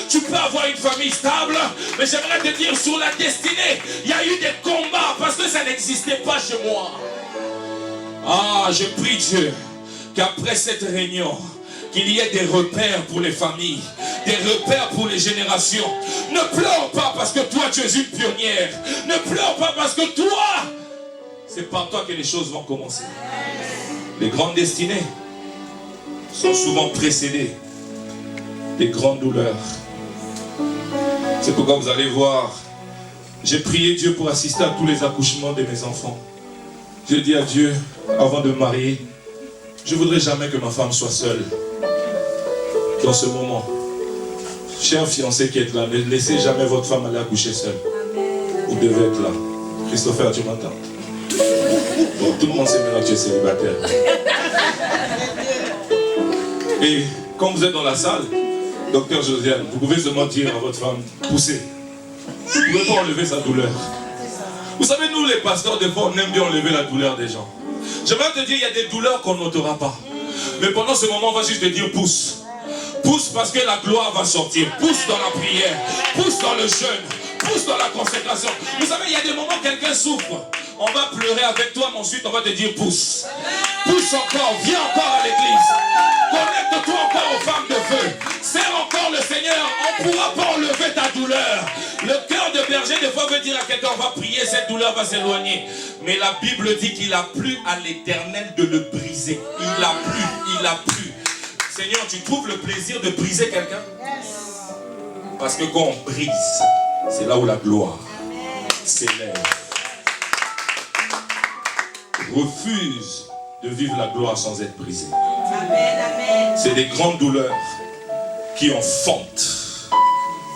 tu peux avoir une famille stable. Mais j'aimerais te dire, sur la destinée, il y a eu des combats parce que ça n'existait pas chez moi. Ah, je prie Dieu qu'après cette réunion, qu'il y ait des repères pour les familles, des repères pour les générations. Ne pleure pas parce que toi tu es une pionnière. Ne pleure pas parce que toi, c'est par toi que les choses vont commencer. Les grandes destinées sont souvent précédées des grandes douleurs. C'est pourquoi vous allez voir, j'ai prié Dieu pour assister à tous les accouchements de mes enfants. Je dis à Dieu, avant de me marier, je ne voudrais jamais que ma femme soit seule dans ce moment. Chers fiancés qui êtes là, ne laissez jamais votre femme aller accoucher seule. Vous devez être là. Christopher, tu m'entends? Bon, tout le monde sait maintenant que tu es célibataire. Et quand vous êtes dans la salle, docteur Josiane, vous pouvez seulement dire à votre femme, poussez. Vous ne pouvez pas enlever sa douleur. Vous savez, nous les pasteurs, des fois, on aime bien enlever la douleur des gens. J'aimerais te dire, il y a des douleurs qu'on n'ôtera pas. Mais pendant ce moment, on va juste te dire, pousse. Pousse parce que la gloire va sortir. Pousse dans la prière. Pousse dans le jeûne. Pousse dans la consécration. Vous savez, il y a des moments où quelqu'un souffre. On va pleurer avec toi, mais ensuite on va te dire pousse. Pousse encore, viens encore à l'église. Connecte-toi encore aux femmes de feu. Sers encore le Seigneur. On ne pourra pas enlever ta douleur. Le cœur de berger, des fois, veut dire à quelqu'un, on va prier, cette douleur va s'éloigner. Mais la Bible dit qu'il a plu à l'Éternel de le briser. Il a plu, il a plu. Seigneur, tu trouves le plaisir de briser quelqu'un? Parce que quand on brise, c'est là où la gloire s'élève. Refuse de vivre la gloire sans être brisé. C'est des grandes douleurs qui enfantent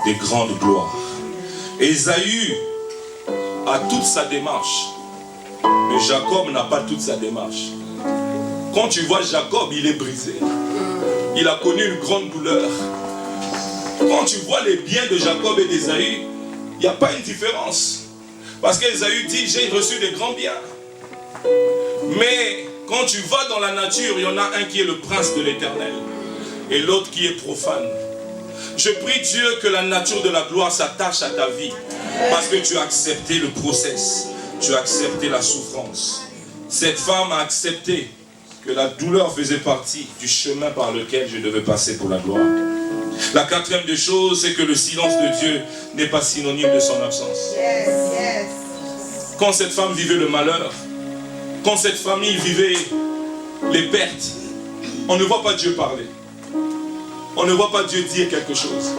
des grandes gloires. Ésaü a toute sa démarche, mais Jacob n'a pas toute sa démarche. Quand tu vois Jacob, il est brisé. Il a connu une grande douleur. Quand tu vois les biens de Jacob et d'Ésaü, il n'y a pas une différence. Parce qu'Ésaü dit, j'ai reçu des grands biens. Mais quand tu vas dans la nature, il y en a un qui est le prince de l'Éternel et l'autre qui est profane. Je prie Dieu que la nature de la gloire s'attache à ta vie parce que tu as accepté le process, tu as accepté la souffrance. Cette femme a accepté que la douleur faisait partie du chemin par lequel je devais passer pour la gloire. La quatrième des choses, c'est que le silence de Dieu n'est pas synonyme de son absence. Quand cette femme vivait le malheur, quand cette famille vivait les pertes, on ne voit pas Dieu parler. On ne voit pas Dieu dire quelque chose.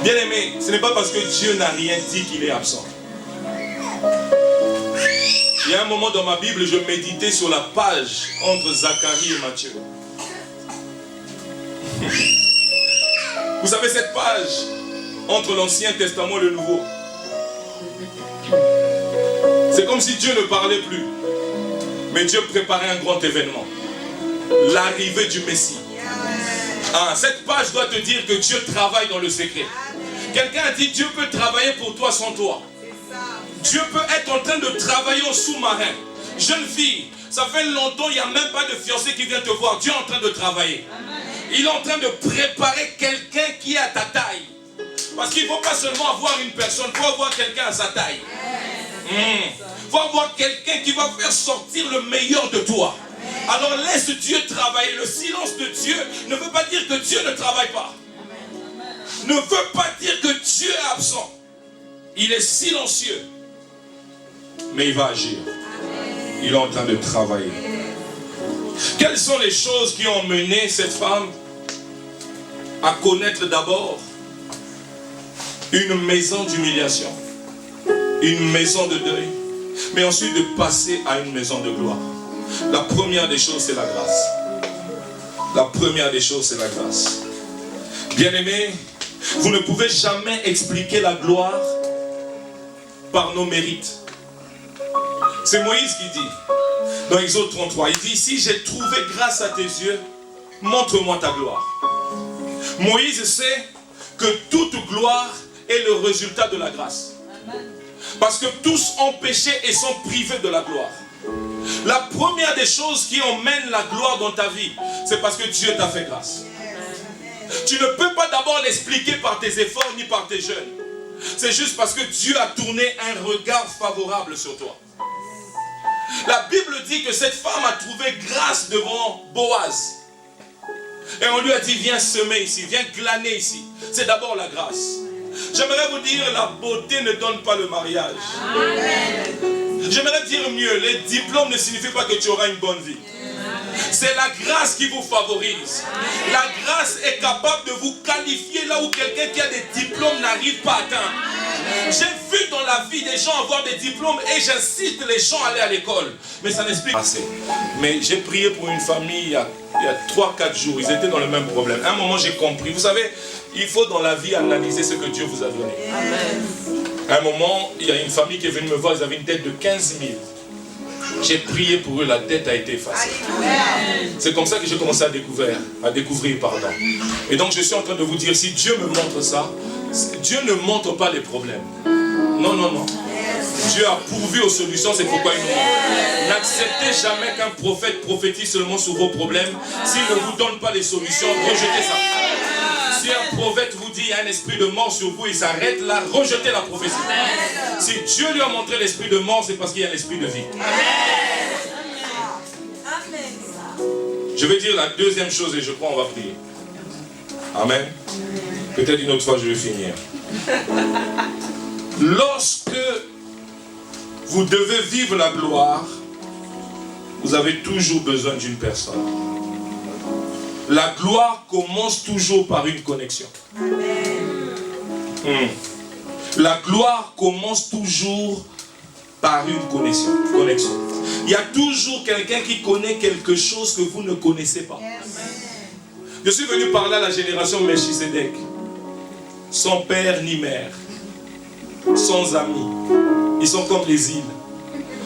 Bien aimé, ce n'est pas parce que Dieu n'a rien dit qu'il est absent. Il y a un moment dans ma Bible, je méditais sur la page entre Zacharie et Matthieu. Vous savez cette page entre l'Ancien Testament et le Nouveau. C'est comme si Dieu ne parlait plus. Mais Dieu préparait un grand événement. L'arrivée du Messie. Ah, cette page doit te dire que Dieu travaille dans le secret. Quelqu'un a dit, Dieu peut travailler pour toi sans toi. Dieu peut être en train de travailler au sous-marin. Jeune fille, ça fait longtemps, il n'y a même pas de fiancé qui vient te voir. Dieu est en train de travailler. Il est en train de préparer quelqu'un qui est à ta taille. Parce qu'il ne faut pas seulement avoir une personne, il faut avoir quelqu'un à sa taille. Il faut avoir quelqu'un qui va faire sortir le meilleur de toi. Alors laisse Dieu travailler. Le silence de Dieu ne veut pas dire que Dieu ne travaille pas. Ne veut pas dire que Dieu est absent. Il est silencieux. Mais il va agir. Il est en train de travailler. Quelles sont les choses qui ont mené cette femme à connaître d'abord une maison d'humiliation, une maison de deuil, mais ensuite de passer à une maison de gloire? La première des choses, c'est la grâce. La première des choses, c'est la grâce. Bien-aimés, vous ne pouvez jamais expliquer la gloire par nos mérites. C'est Moïse qui dit, dans Exode 33, il dit, si j'ai trouvé grâce à tes yeux, montre-moi ta gloire. Moïse sait que toute gloire est le résultat de la grâce. Parce que tous ont péché et sont privés de la gloire. La première des choses qui emmène la gloire dans ta vie, c'est parce que Dieu t'a fait grâce. Tu ne peux pas d'abord l'expliquer par tes efforts ni par tes jeûnes. C'est juste parce que Dieu a tourné un regard favorable sur toi. La Bible dit que cette femme a trouvé grâce devant Boaz. Et on lui a dit, viens semer ici, viens glaner ici. C'est d'abord la grâce. J'aimerais vous dire, la beauté ne donne pas le mariage. J'aimerais dire mieux, les diplômes ne signifient pas que tu auras une bonne vie. C'est la grâce qui vous favorise. La grâce est capable de vous qualifier là où quelqu'un qui a des diplômes n'arrive pas à atteindre. J'ai vu dans la vie des gens avoir des diplômes et j'incite les gens à aller à l'école. Mais ça n'explique pas assez. Mais j'ai prié pour une famille il y a 3-4 jours. Ils étaient dans le même problème. À un moment, j'ai compris. Vous savez, il faut dans la vie analyser ce que Dieu vous a donné. À un moment, il y a une famille qui est venue me voir. Ils avaient une dette de 15 000. J'ai prié pour eux, la dette a été effacée. C'est comme ça que j'ai commencé à découvrir. Et donc je suis en train de vous dire, si Dieu me montre ça, Dieu ne montre pas les problèmes. Non, non, non. Dieu a pourvu aux solutions, c'est pourquoi il nous montre. N'acceptez jamais qu'un prophète prophétise seulement sur vos problèmes. S'il ne vous donne pas les solutions, rejetez ça. Si un prophète vous dit, il y a un esprit de mort sur vous, il s'arrête là, rejetez la prophétie. Si Dieu lui a montré l'esprit de mort, c'est parce qu'il y a l'esprit de vie. Je vais dire la deuxième chose et je crois qu'on va prier. Amen. Peut-être une autre fois je vais finir. Lorsque vous devez vivre la gloire, vous avez toujours besoin d'une personne. La gloire commence toujours par une connexion. La gloire commence toujours par une connexion. Il y a toujours quelqu'un qui connaît quelque chose que vous ne connaissez pas. Je suis venu parler à la génération Melchisedec. Sans père ni mère. Sans amis. Ils sont comme les îles.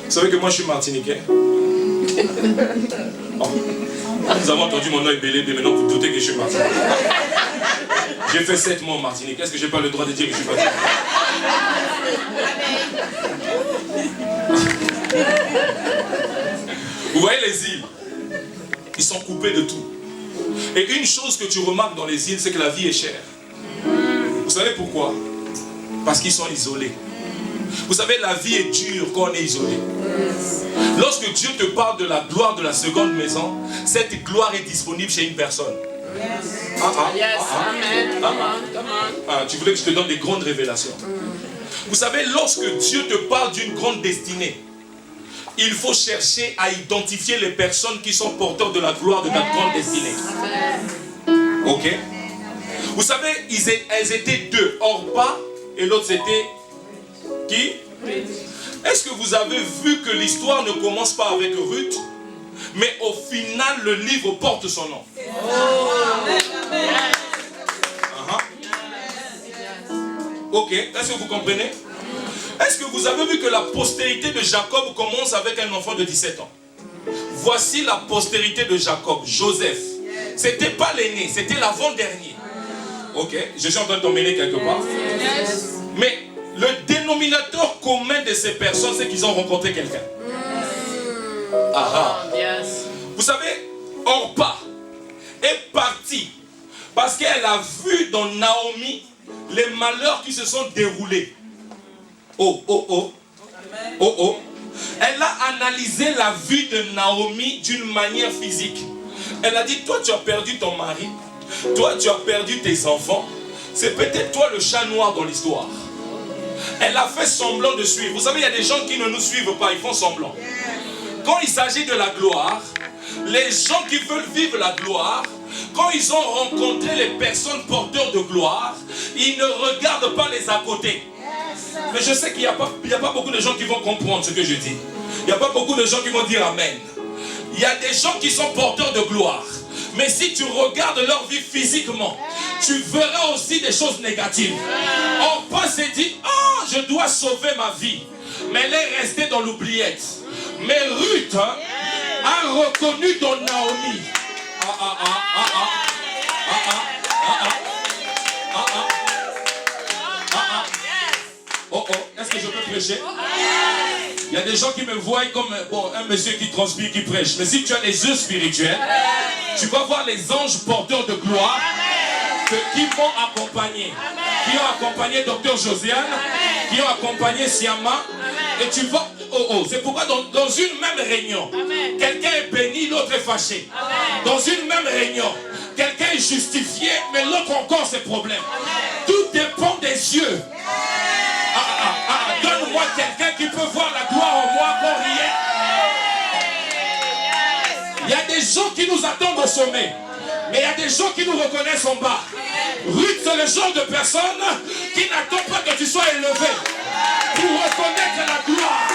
Vous savez que moi je suis martiniquais. Oh. Nous avons entendu mon nom ébélé, mais maintenant vous doutez que je suis martiniquais. J'ai fait 7 mois en Martinique. Est-ce que je n'ai pas le droit de dire que je suis martiniquais? Vous voyez les îles, ils sont coupés de tout. Et une chose que tu remarques dans les îles, c'est que la vie est chère. Vous savez pourquoi? Parce qu'ils sont isolés. Vous savez, la vie est dure quand on est isolé. Lorsque Dieu te parle de la gloire de la seconde maison, cette gloire est disponible chez une personne. Tu voulais que je te donne des grandes révélations. Vous savez, lorsque Dieu te parle d'une grande destinée, il faut chercher à identifier les personnes qui sont porteurs de la gloire de ta grande destinée. Ok? Vous savez, elles étaient deux. Orpa et l'autre c'était qui? Est-ce que vous avez vu que l'histoire ne commence pas avec Ruth, mais au final le livre porte son nom? Ok, est-ce que vous comprenez? Est-ce que vous avez vu que la postérité de Jacob commence avec un enfant de 17 ans? Voici la postérité de Jacob, Joseph. C'était pas l'aîné, c'était l'avant-dernier. Ok, je suis en train de t'emmener quelque part. Mais le dénominateur commun de ces personnes, c'est qu'ils ont rencontré quelqu'un. Vous savez, Orpa est partie parce qu'elle a vu dans Naomi les malheurs qui se sont déroulés. Elle a analysé la vie de Naomi d'une manière physique. Elle a dit, toi tu as perdu ton mari, toi tu as perdu tes enfants, c'est peut-être toi le chat noir dans l'histoire. Elle a fait semblant de suivre. Vous savez, il y a des gens qui ne nous suivent pas, ils font semblant. quand il s'agit de la gloire, les gens qui veulent vivre la gloire, quand ils ont rencontré les personnes porteurs de gloire, ils ne regardent pas les à côté. Mais je sais qu'il n'y a pas beaucoup de gens qui vont comprendre ce que je dis. Il n'y a pas beaucoup de gens qui vont dire Amen. Il y a des gens qui sont porteurs de gloire. Mais si tu regardes leur vie physiquement, tu verras aussi des choses négatives. On pense et dit, oh, je dois sauver ma vie. Mais elle est restée dans l'oubliette. Mais Ruth a reconnu dans Naomi. Oh, est-ce que je peux prêcher? Il y a des gens qui me voient comme un monsieur qui transpire, qui prêche. Mais si tu as les yeux spirituels, tu vas voir les anges porteurs de gloire qui m'ont accompagné. Qui ont accompagné Dr Josiane, qui ont accompagné Siama. Et tu vas... c'est pourquoi dans une même réunion, quelqu'un est béni, l'autre est fâché. Dans une même réunion, quelqu'un est justifié, mais l'autre encore ses problèmes. Tout dépend des yeux. Donne-moi quelqu'un qui peut voir la gloire en moi pour rien. Il y a des gens qui nous attendent au sommet, mais il y a des gens qui nous reconnaissent en bas. Ruth, c'est le genre de personne qui n'attend pas que tu sois élevé pour reconnaître la gloire.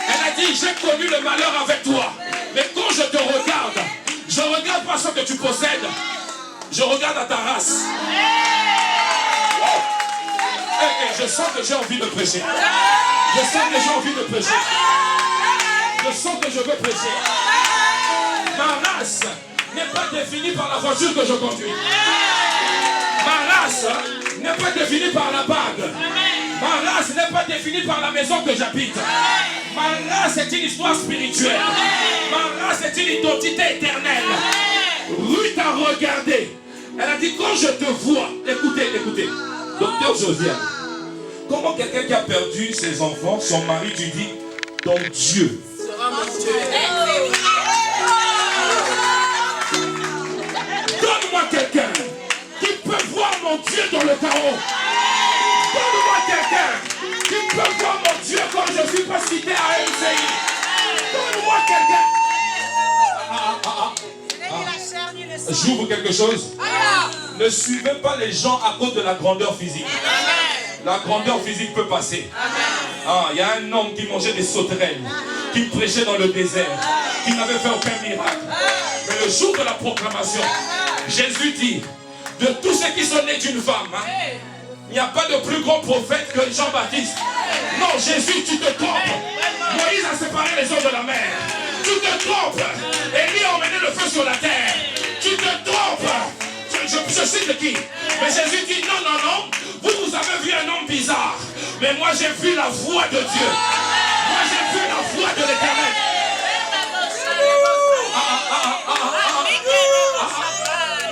Elle a dit, j'ai connu le malheur avec toi, mais quand je te regarde, je ne regarde pas ce que tu possèdes, je regarde à ta race. Je sens que j'ai envie de prêcher. Je sens que j'ai envie de prêcher. Je sens que je veux prêcher. Ma race n'est pas définie par la voiture que je conduis. Ma race n'est pas définie par la bague. Ma race n'est pas définie par la maison que j'habite. Ma race est une histoire spirituelle. Ma race est une identité éternelle. Ruth a regardé. Elle a dit, quand je te vois, écoutez, Docteur Josiane, comment quelqu'un qui a perdu ses enfants, son mari, tu dis, ton Dieu sera mon Dieu. Donne-moi quelqu'un qui peut voir mon Dieu dans le chaos. Donne-moi quelqu'un qui peut voir mon Dieu quand je ne suis pas cité à MCI. Donne-moi quelqu'un. J'ouvre quelque chose. Ne suivez pas les gens à cause de la grandeur physique. La grandeur physique peut passer. Il y a un homme qui mangeait des sauterelles, qui prêchait dans le désert, qui n'avait fait aucun miracle. Mais le jour de la proclamation, Jésus dit, de tous ceux qui sont nés d'une femme, il n'y a pas de plus grand prophète que Jean-Baptiste. Non, Jésus, tu te trompes. Moïse a séparé les eaux de la mer. Tu te trompes. Élie a emmené le feu sur la terre. Tu te trompes. Je cite qui? Mais Jésus dit non. Vous avez vu un homme bizarre. Mais moi j'ai vu la voix de Dieu. Moi j'ai vu la voix de l'Éternel.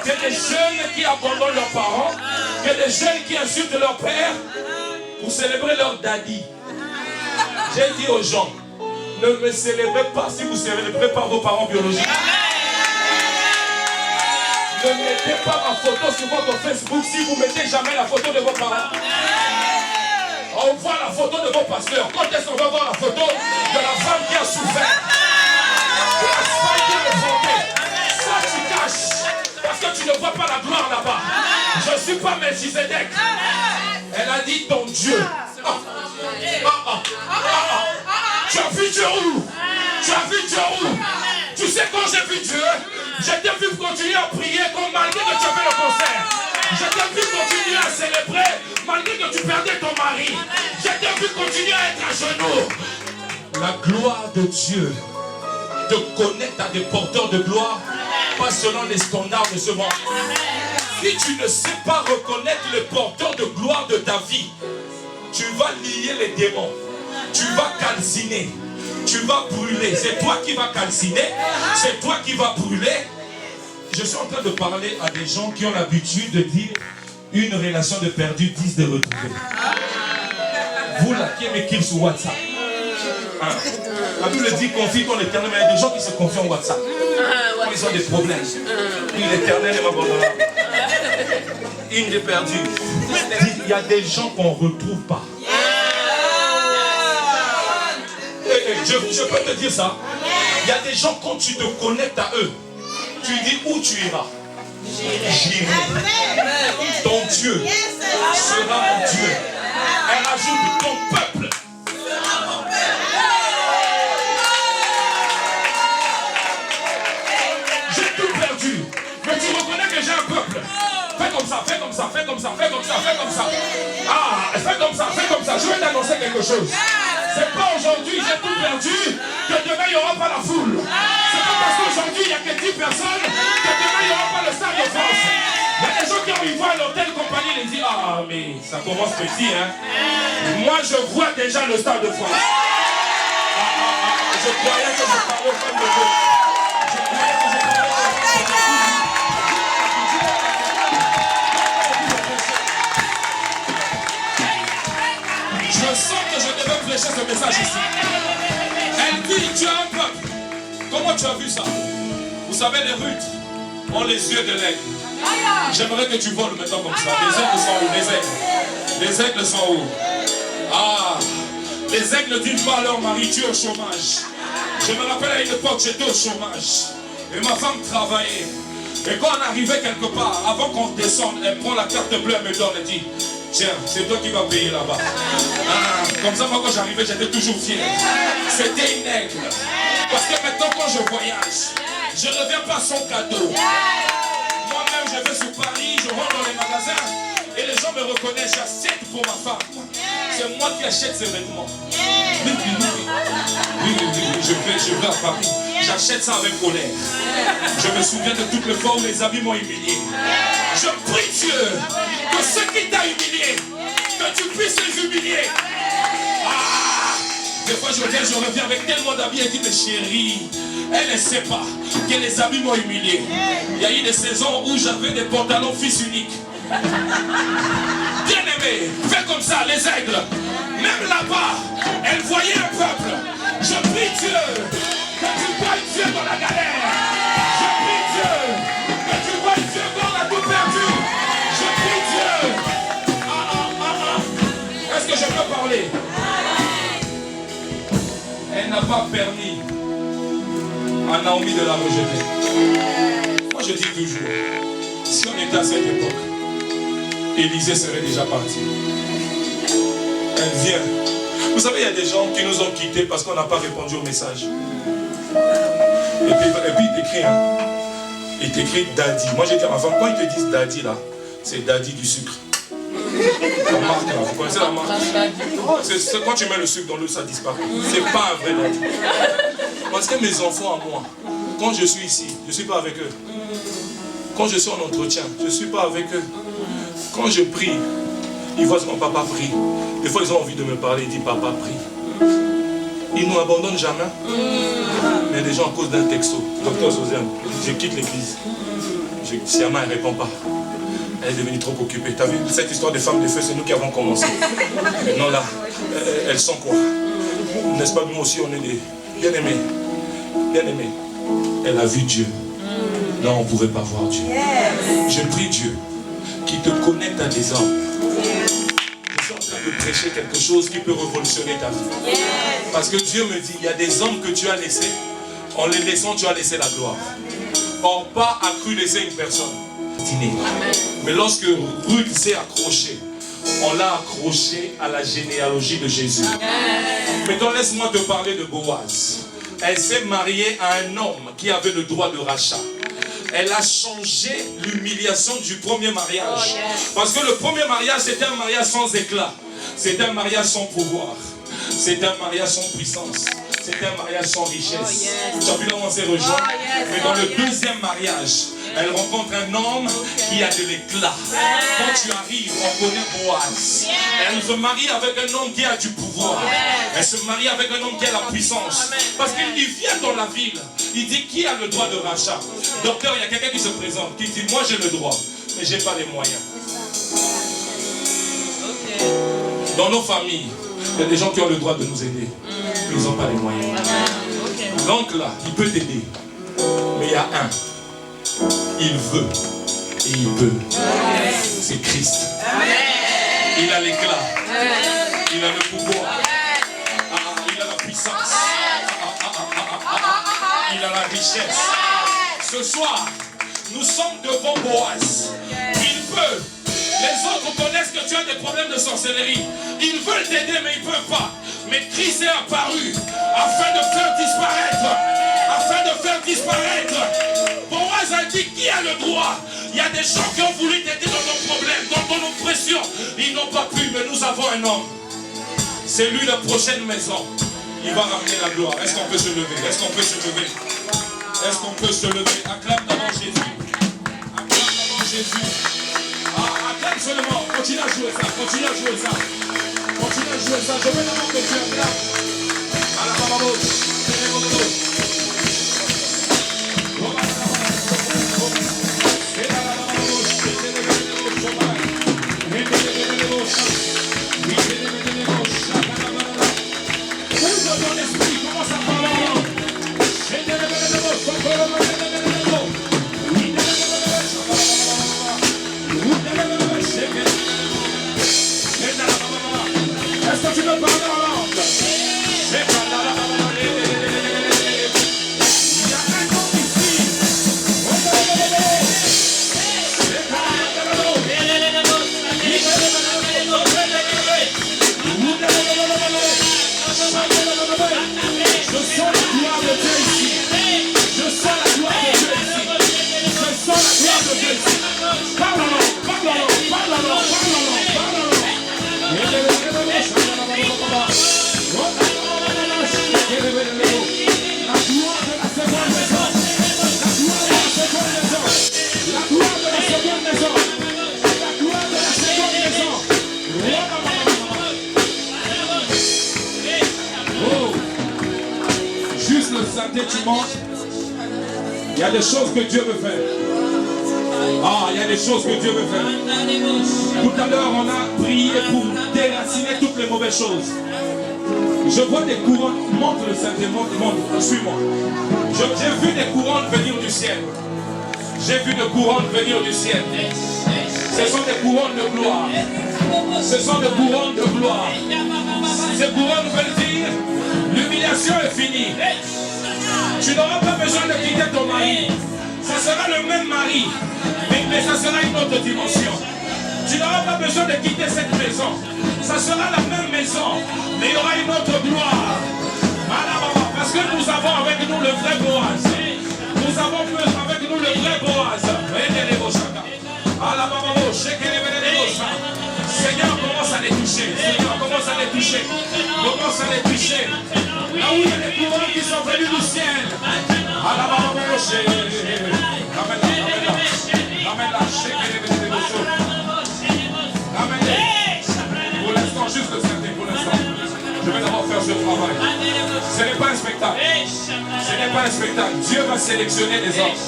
Que des jeunes qui abandonnent leurs parents, que des jeunes qui insultent leur père pour célébrer leur daddy. J'ai dit aux gens, ne me célébrez pas si vous ne célébrez pas vos parents biologiques. Ne mettez pas ma photo sur votre Facebook si vous ne mettez jamais la photo de vos parents. On voit la photo de vos pasteurs. Quand est-ce qu'on va voir la photo de la femme qui a souffert, qui a spiké le fronté? Ça tu caches, parce que tu ne vois pas la gloire là-bas. Je ne suis pas Melchizedek. Elle a dit ton Dieu. Tu as vu Dieu où? Tu as vu Dieu où? Tu sais quand j'ai vu Dieu, je t'ai vu continuer à prier comme malgré que tu avais le concert. Je t'ai vu continuer à célébrer malgré que tu perdais ton mari. Je t'ai vu continuer à être à genoux. La gloire de Dieu te connecte à des porteurs de gloire, pas selon les standards de ce monde. Si tu ne sais pas reconnaître les porteurs de gloire de ta vie, tu vas lier les démons. Tu vas calciner. Tu vas brûler. C'est toi qui vas calciner. C'est toi qui vas brûler. Je suis en train de parler à des gens qui ont l'habitude de dire une relation de perdu, 10 de retrouver. Vous là qui m'écrivez sur WhatsApp. La Bible dit confie ton éternel, mais il y a des gens qui se confient en WhatsApp. Quand ils ont des problèmes. L'éternel est m'abandonnera. Une de perdue. Il y a des gens qu'on ne retrouve pas. Je peux te dire ça. Il y a des gens, quand tu te connectes à eux, tu dis où tu iras. J'irai. Ton Dieu sera mon Dieu. Elle ajoute ton peuple. J'ai tout perdu. Mais tu reconnais que j'ai un peuple. Fais comme ça, fais comme ça, fais comme ça, fais comme ça, fais comme ça. Ah, fais comme ça, fais comme ça. Je vais t'annoncer quelque chose. C'est pas aujourd'hui j'ai tout perdu que demain il n'y aura pas la foule. C'est pas parce qu'aujourd'hui il n'y a que 10 personnes que demain il n'y aura pas le Stade de France. Il y a des gens qui ont voient l'hôtel compagnie et disent ah mais ça commence petit hein. Moi je vois déjà le Stade de France. Je croyais que je parlais aux femmes de Dieu. Je croyais que je parlais aux femmes de Dieu. Je sens que je devais flécher ce message ici. Elle dit, tu as un peuple. Comment tu as vu ça? Vous savez, les Ruth ont les yeux de l'aigle. J'aimerais que tu voles maintenant comme ça. Les aigles sont où? Les aigles. Les aigles sont où? Ah, les aigles disent pas à leur mari, tu es au chômage. Je me rappelle à une époque, j'étais au chômage. Et ma femme travaillait. Et quand on arrivait quelque part, avant qu'on descende, elle prend la carte bleue, elle me donne et dit, tiens, c'est toi qui vas payer là-bas. Ah, comme ça, moi, quand j'arrivais, j'étais toujours fier. C'était une aigle. Parce que maintenant, quand je voyage, je ne reviens pas sans cadeau. Moi-même, je vais sur Paris, je rentre dans les magasins et les gens me reconnaissent, j'achète pour ma femme. C'est moi qui achète ces vêtements. Oui, je vais à Paris. J'achète ça avec colère. Je me souviens de toutes les fois où les amis m'ont humilié. Je prie Dieu que ceux qui t'ont humilié, que tu puisses les humilier. Ah, des fois je reviens avec tellement d'amis et dit mais chérie, elle ne sait pas que les amis m'ont humilié. Il y a eu des saisons où j'avais des pantalons fils uniques. Bien aimé, fais comme ça, les aigles. Même là-bas, elle voyait un peuple. Je prie Dieu que tu vois Dieu dans la galère. Je prie Dieu que tu vois Dieu quand on a tout perdu. Je prie Dieu. Est-ce que je peux parler? Elle n'a pas permis à Naomi de la rejeter. Moi je dis toujours, si on était à cette époque, Élisée serait déjà parti. Elle vient. Vous savez, il y a des gens qui nous ont quittés parce qu'on n'a pas répondu au message. Et puis il t'écrit, hein. Il t'écrit daddy. Moi j'ai dit à ma femme, quand ils te disent daddy là, c'est daddy du sucre. La marque là, vous connaissez la marque? C'est quand tu mets le sucre dans l'eau, ça disparaît. C'est pas un vrai daddy. Parce que mes enfants à moi, quand je suis ici, je ne suis pas avec eux. Quand je suis en entretien, je ne suis pas avec eux. Quand je prie, ils voient ce que mon papa prie. Des fois, ils ont envie de me parler, ils disent papa prie. Ils ne nous abandonnent jamais. Mais des gens à cause d'un texto. Docteur Soziane, je quitte l'église. Siama, elle ne répond pas. Elle est devenue trop occupée. Tu as vu cette histoire des femmes de feu, c'est nous qui avons commencé. Maintenant là, elles sont quoi? N'est-ce pas, nous aussi, on est des bien-aimés. Bien-aimés. Elle a vu Dieu. Là, on ne pouvait pas voir Dieu. Je prie Dieu qui te connecte à des hommes. Je suis en train de prêcher quelque chose qui peut révolutionner ta vie. Parce que Dieu me dit, il y a des hommes que tu as laissés. En les laissant, tu as laissé la gloire. Or, pas a cru laisser une personne. Mais lorsque Ruth s'est accrochée, on l'a accrochée à la généalogie de Jésus. Maintenant, laisse-moi te parler de Boaz. Elle s'est mariée à un homme qui avait le droit de rachat. Elle a changé l'humiliation du premier mariage. Parce que le premier mariage, c'était un mariage sans éclat. C'était un mariage sans pouvoir. C'était un mariage sans puissance. C'était un mariage sans richesse. Tu as vu comment on s'est rejoint? Mais dans le deuxième mariage, elle rencontre un homme qui a de l'éclat. Quand tu arrives, on connaît Boaz. Elle se marie avec un homme qui a du pouvoir. Elle se marie avec un homme qui a la puissance. Parce qu'il vient dans la ville. Il dit qui a le droit de rachat? Docteur, il y a quelqu'un qui se présente, qui dit moi j'ai le droit, mais je n'ai pas les moyens. Dans nos familles, il y a des gens qui ont le droit de nous aider, mais ils n'ont pas les moyens. Donc là, il peut t'aider, mais il y a un. Il veut et il peut. C'est Christ. Il a l'éclat. Il a le pouvoir. Il a la puissance. il a la richesse. Ce soir, nous sommes devant Boaz. Il peut. Les autres connaissent que tu as des problèmes de sorcellerie. Ils veulent t'aider, mais ils ne peuvent pas. Mais Christ est apparu afin de faire disparaître. Afin de faire disparaître. Boaz a dit qui a le droit. Il y a des gens qui ont voulu t'aider dans nos problèmes, dans ton oppression. Ils n'ont pas pu, mais nous avons un homme. C'est lui la prochaine maison. Il va ramener la gloire. Est-ce qu'on peut se lever? Est-ce qu'on peut se lever? Est-ce qu'on peut se lever? Acclame devant Jésus. Acclame devant Jésus. Acclame seulement. Continue à jouer ça. Continue à jouer ça. Continue à jouer ça. Je veux d'abord que tu acclames. À la bababo. Ton esprit commence à parler. Est-ce que tu veux parler en langue? Il y a un nom ici. Je sens la gloire de Dieu ici. Je sens la gloire de Dieu ici. Je sens la gloire de Dieu ici. Parle-en, parle-en, parle-en, parle-en, parle-en. La gloire de la seconde maison. La gloire de la seconde maison. La gloire de la seconde maison. La gloire de la seconde maison. Oh. Juste le samedi dimanche, il y a des choses que Dieu veut faire. Ah, il y a des choses que Dieu veut faire. Tout à l'heure, on a prié pour déraciner toutes les mauvaises choses. Je vois des couronnes, monte le Saint-Démon, suis-moi. J'ai vu des couronnes venir du ciel. J'ai vu des couronnes venir du ciel. Ce sont des couronnes de gloire. Ce sont des couronnes de gloire. Ces couronnes veulent dire, l'humiliation est finie. Tu n'auras pas besoin de quitter ton mari. Ça sera le même mari, mais ça sera une autre dimension. Tu n'auras pas besoin de quitter cette maison. Ça sera la même maison, mais il y aura une autre gloire. Parce que nous avons avec nous le vrai Boaz. Nous avons avec nous le vrai Boaz. Seigneur, commence à les toucher. Seigneur, commence à les toucher. Commence à les toucher. Là où il y a des couronnes qui sont venus du ciel. Pour l'instant, juste le Saint-Esprit, pour l'instant. Je vais d'abord faire ce travail. Ce n'est pas un spectacle. Ce n'est pas un spectacle. Dieu va sélectionner les hommes.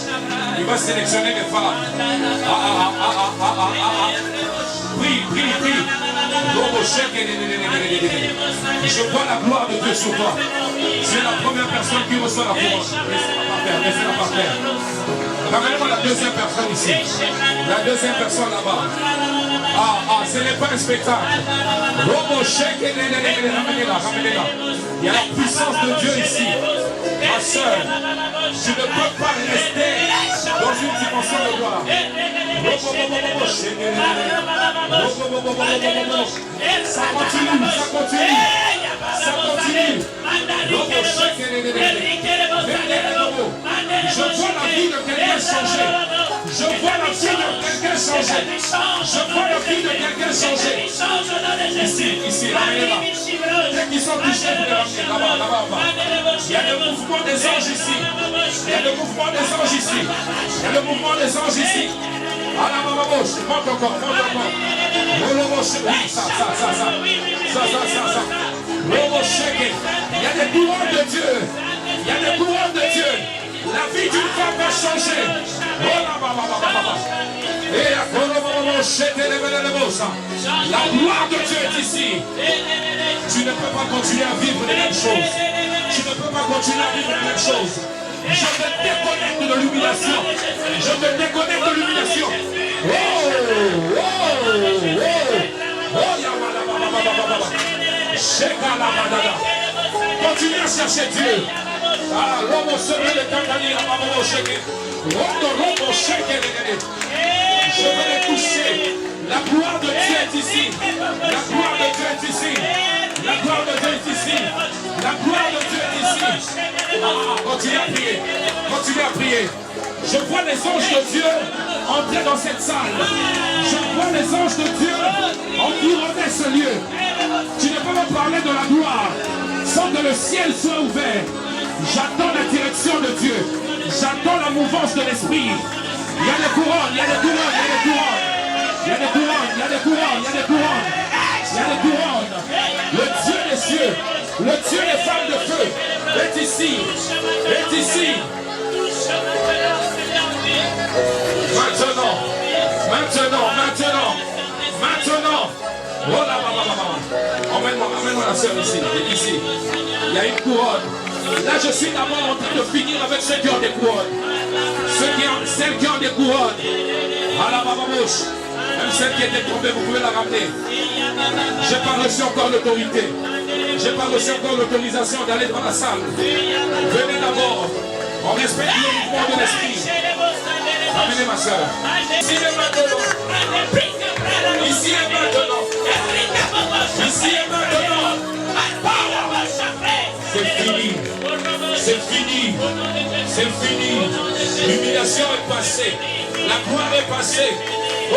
Il va sélectionner les femmes. Prie, prie, prie. Je vois la gloire de Dieu sur toi. C'est la première personne qui reçoit la couronne. Laissez-la par terre. Ramène-moi la deuxième personne ici. La deuxième personne là-bas. Ce n'est pas un spectacle. Ramenez-la, ramenez-la. Il y a la puissance de Dieu ici. Ma soeur, tu ne peux pas rester dans une dimension de gloire. Ça continue, ça continue. Ça continue. Je vois la vie de quelqu'un changer. Je vois la vie de quelqu'un changer. Je vois la vie de quelqu'un changer. Ici, ici, ramenez-la. Dès qu'ils sont touchés, vous les ramenez là-bas, là-bas. Il y a le mouvement des anges ici. Il y a le mouvement des anges ici. Il y a le mouvement des anges ici. À la maman gauche, monte encore, monte encore. Oui, ça. Il y a des couronnes de Dieu. Il y a des couronnes de Dieu. La vie d'une femme va changer. La gloire de Dieu est ici. Tu ne peux pas continuer à vivre les mêmes choses. Tu ne peux pas continuer à vivre les mêmes choses. Je te déconnecte de l'humiliation. Je te déconnecte de l'humiliation. Continue à chercher Dieu. Ah, Robo Sebe de Catania, Robo Sheke. Robo Sheke. Je vais les toucher. La gloire de Dieu est ici. La gloire de Dieu est ici. La gloire de Dieu est ici. La gloire de Dieu est ici. Ah, continuez à prier. Continuez à prier. Je vois les anges de Dieu entrer dans cette salle. Je vois les anges de Dieu environner ce lieu. Tu ne peux pas parler de la gloire sans que le ciel soit ouvert. J'attends la direction de Dieu. J'attends la mouvance de l'esprit. Il y a des couronnes, il y a des couronnes, il y a des couronnes. Il y a des couronnes, il y a des couronnes, il y a des couronnes. Il y a des couronnes. Le Dieu des cieux, le Dieu des femmes de feu est ici. Est ici. Maintenant. Oh là, emmène-moi la sœur ici. Ici. Il y a une couronne. Là, je suis d'abord en train de finir avec ceux qui ont des couronnes. Celles qui ont des couronnes. À la bababouche. Même celle qui était tombée, vous pouvez la ramener. Je n'ai pas reçu encore l'autorité. Je n'ai pas reçu encore l'autorisation d'aller dans la salle. Venez d'abord. On respecte le mouvement de l'esprit. Amenez ma soeur. Ici et maintenant. Ici et maintenant. Ici et maintenant. C'est fini. C'est fini. C'est fini. L'humiliation est passée. La gloire est passée. Oh,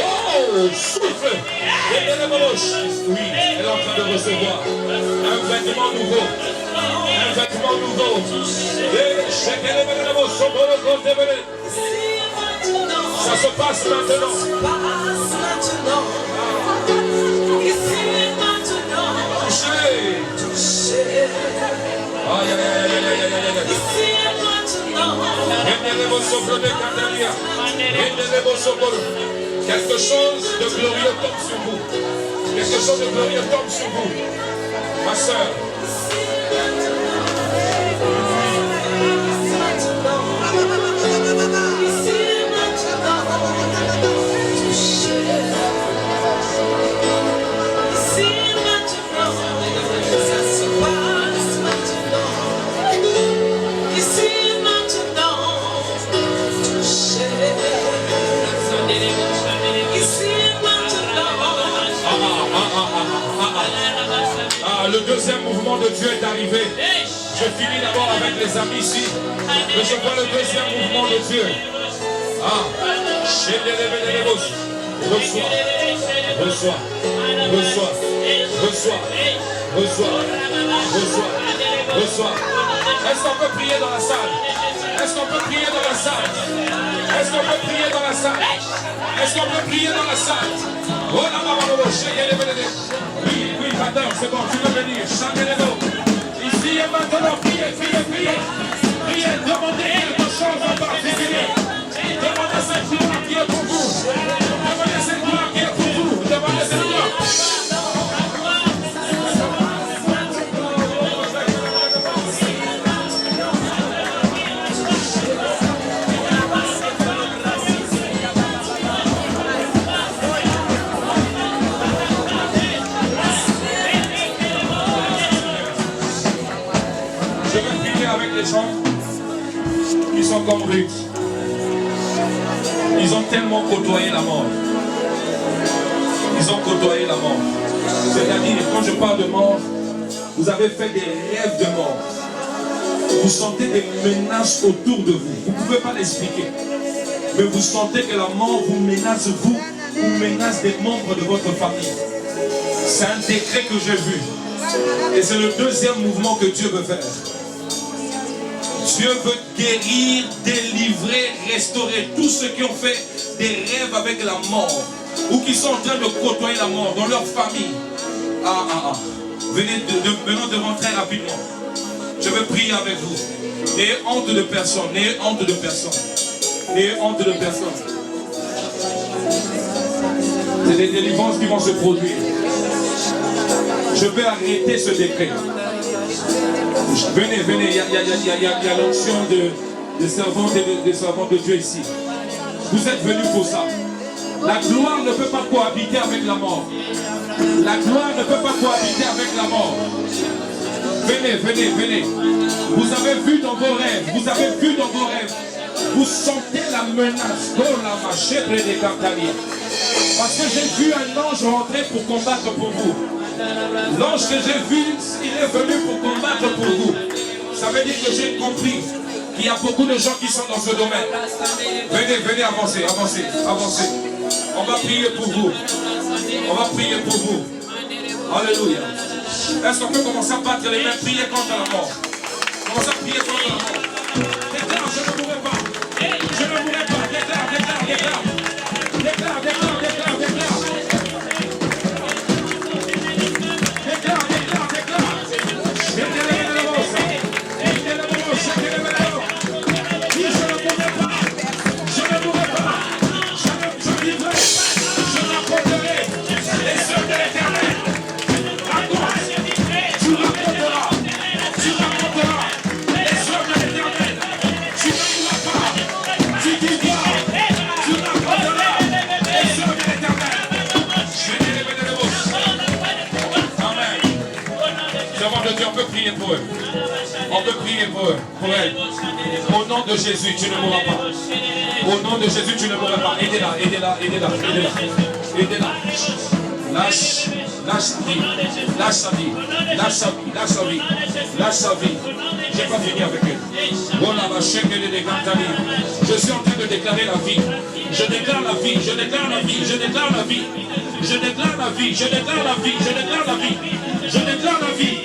souffle. Oui, elle est en train de recevoir un vêtement nouveau. Un vêtement nouveau. Ça se passe maintenant. Touché. Aïe, aïe, aïe, aïe, aïe, aïe, aïe. Quelque chose de glorieux tombe sur vous. Quelque chose de glorieux tombe sur vous. Ma soeur. Le deuxième mouvement de Dieu est arrivé. Je finis d'abord avec les amis ici. Mais je vois le deuxième mouvement de Dieu. Reçois. Est-ce qu'on peut prier dans la salle? Est-ce qu'on peut prier dans la salle? Est-ce qu'on peut prier dans la salle? Est-ce qu'on peut prier dans la salle? Oh là là, oui, pasteur, c'est bon, tu peux venir. Chantez les mots. Ici et maintenant, priez. Priez, demandez quelque chose en particulier. Demandez cette gloire qui est pour vous. Demandez cette gloire qui est pour vous. Demandez cette gloire. Les gens qui sont comme Ruth, ils ont tellement côtoyé la mort. Ils ont côtoyé la mort. C'est-à-dire, quand je parle de mort, vous avez fait des rêves de mort. Vous sentez des menaces autour de vous. Vous ne pouvez pas l'expliquer. Mais vous sentez que la mort vous menace vous, ou menace des membres de votre famille. C'est un décret que j'ai vu. Et c'est le deuxième mouvement que Dieu veut faire. Dieu veut guérir, délivrer, restaurer tous ceux qui ont fait des rêves avec la mort ou qui sont en train de côtoyer la mort dans leur famille. Venons devant très rapidement. Je veux prier avec vous. N'ayez honte de personne, n'ayez honte de personne. N'ayez honte de personne. C'est des délivrances qui vont se produire. Je vais arrêter ce décret. Venez, il y a l'onction des servantes et des servants de Dieu ici. Vous êtes venus pour ça. La gloire ne peut pas cohabiter avec la mort. La gloire ne peut pas cohabiter avec la mort. Venez, venez, venez. Vous avez vu dans vos rêves, vous avez vu dans vos rêves. Vous sentez la menace. Parce que j'ai vu un ange rentrer pour combattre pour vous. L'ange que j'ai vu, il est venu pour combattre pour vous. Ça veut dire que j'ai compris qu'il y a beaucoup de gens qui sont dans ce domaine. Venez, venez, avancez, avancez, avancez. On va prier pour vous. On va prier pour vous. Alléluia. Est-ce qu'on peut commencer à battre les mains, prier contre la mort? Commencez à prier contre la mort. Déclare, je ne mourrai pas. Je ne mourrai pas. Déclare, déclare, déclare. Déclare, déclare, déclare, déclare. Déclare, déclare, déclare. Dis, je ne mourrai pas. Je ne mourrai pas. Je vivrai. Je raconterai les œuvres de l'Éternel. Raconte. Tu raconteras. Tu raconteras les œuvres de l'Éternel. Tu ne mourras pas. Tu vivras. Tu raconteras les œuvres de l'Éternel. Je vais t'élever de l'évo. Amen. Servant de Dieu, on peut prier pour eux. On peut prier pour eux, pour elle. Au nom de Jésus, tu ne mourras pas. Au nom de Jésus, tu ne mourras pas. Aidez-la, aidez-la, aidez-la, aidez-la. Aidez-la. Lâche, lâche sa vie. Lâche sa vie. Lâche sa vie. Lâche sa vie. Lâche sa vie. Je n'ai pas fini avec elle. Je suis en train de déclarer la vie. Je déclare la vie. Je déclare la vie. Je déclare la vie. Je déclare la vie. Je déclare la vie. Je déclare la vie. Je déclare la vie.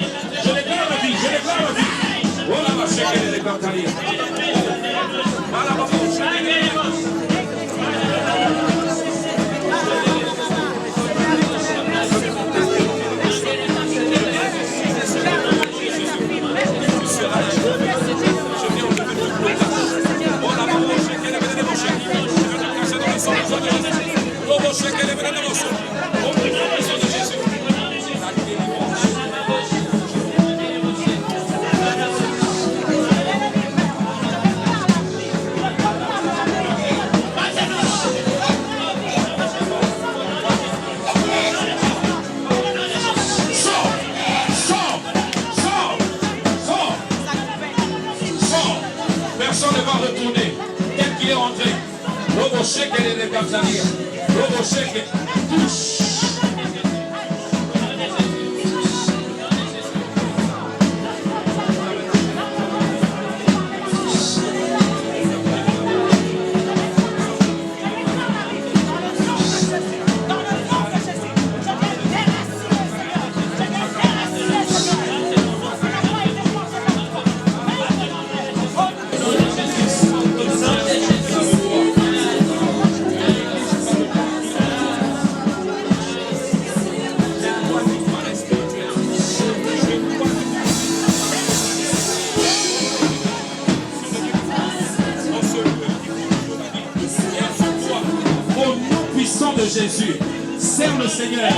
Je déclare la vie. Je déclare la vie. Voilà ma chère et les Cantalia. Voilà ma personne ne va retourner. Tel qu'il est rentré. Robo chèque et les Cantalia. Robo chèque. Touche. De Jésus, serre le Seigneur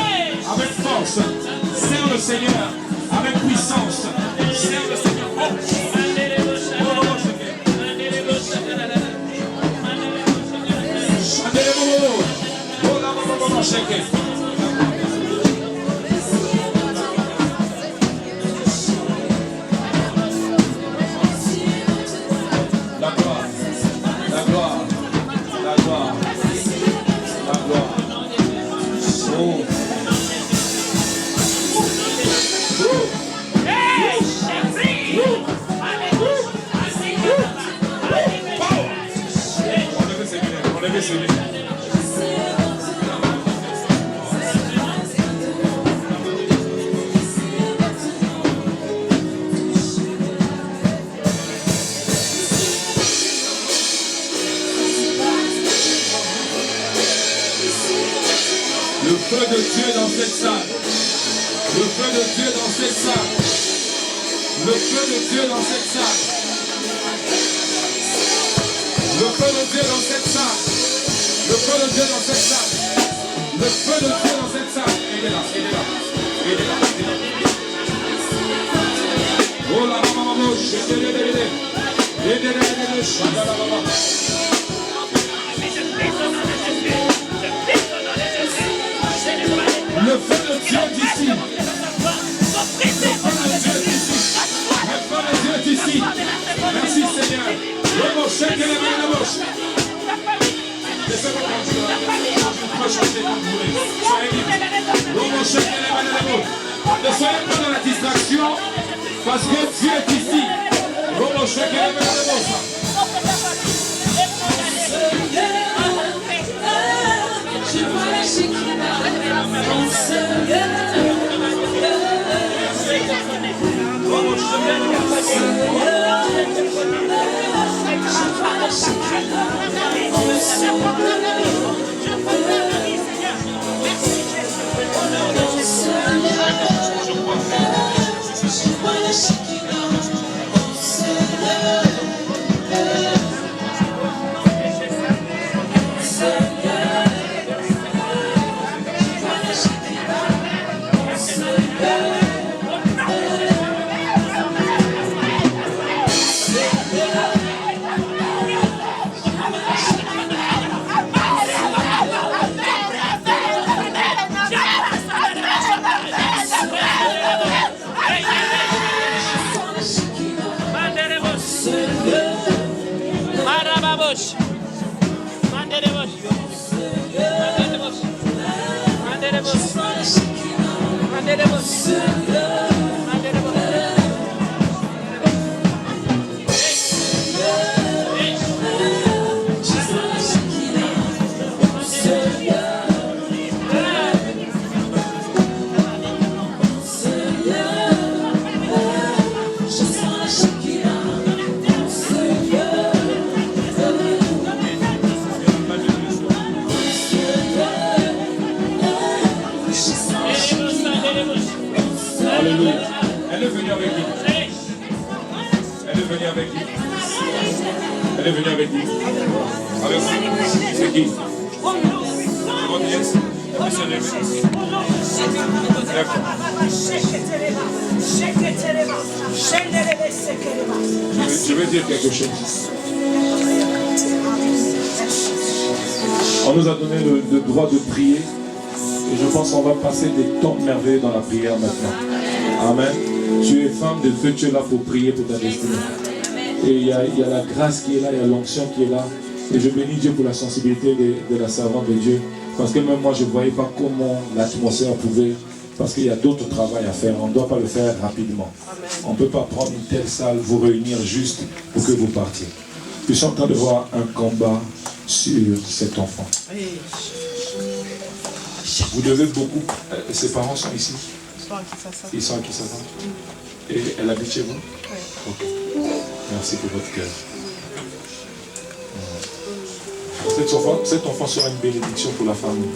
avec force, serre le Seigneur avec puissance, serre le Seigneur. La gloire, la gloire, la gloire. Le feu de Dieu dans cette salle. Le feu de Dieu dans cette salle. Le feu de Dieu dans cette salle. Le feu de Dieu dans cette salle. Le feu de Dieu dans cette salle. Le feu de Dieu dans cette salle. Aidez-la, aidez-la. Aidez-la, aidez-la. Oh la maman, maman, aidez-la. Le feu de Dieu d'ici. Le feu de Dieu d'ici. chanter quand vous voulez. Soyez libres. Ne soyez pas dans la distraction, parce que Dieu est ici. Alléluia. Elle est venue avec qui? Elle est venue avec qui? Elle est venue avec qui? Avec vous? C'est qui? C'est votre nièce? Elle peut se lever. Je vais dire quelque chose. On nous a donné le droit de prier. Et je pense qu'on va passer des temps merveilleux dans la prière maintenant. Amen. Tu es femme de Dieu, tu es là pour prier pour ta destinée. Et il y a la grâce qui est là, il y a l'onction qui est là. Et je bénis Dieu pour la sensibilité de la servante de Dieu. Parce que même moi, je ne voyais pas comment l'atmosphère pouvait. Parce qu'il y a d'autres travail à faire. On ne doit pas le faire rapidement. On ne peut pas prendre une telle salle, vous réunir juste pour que vous partiez. Je suis en train de voir un combat sur cet enfant. Vous devez beaucoup. Ses parents sont ici. Ils sont à Kisasa. Et elle habite chez vous? Oui. Ok. Merci pour votre cœur. Cet enfant sera une bénédiction pour la famille.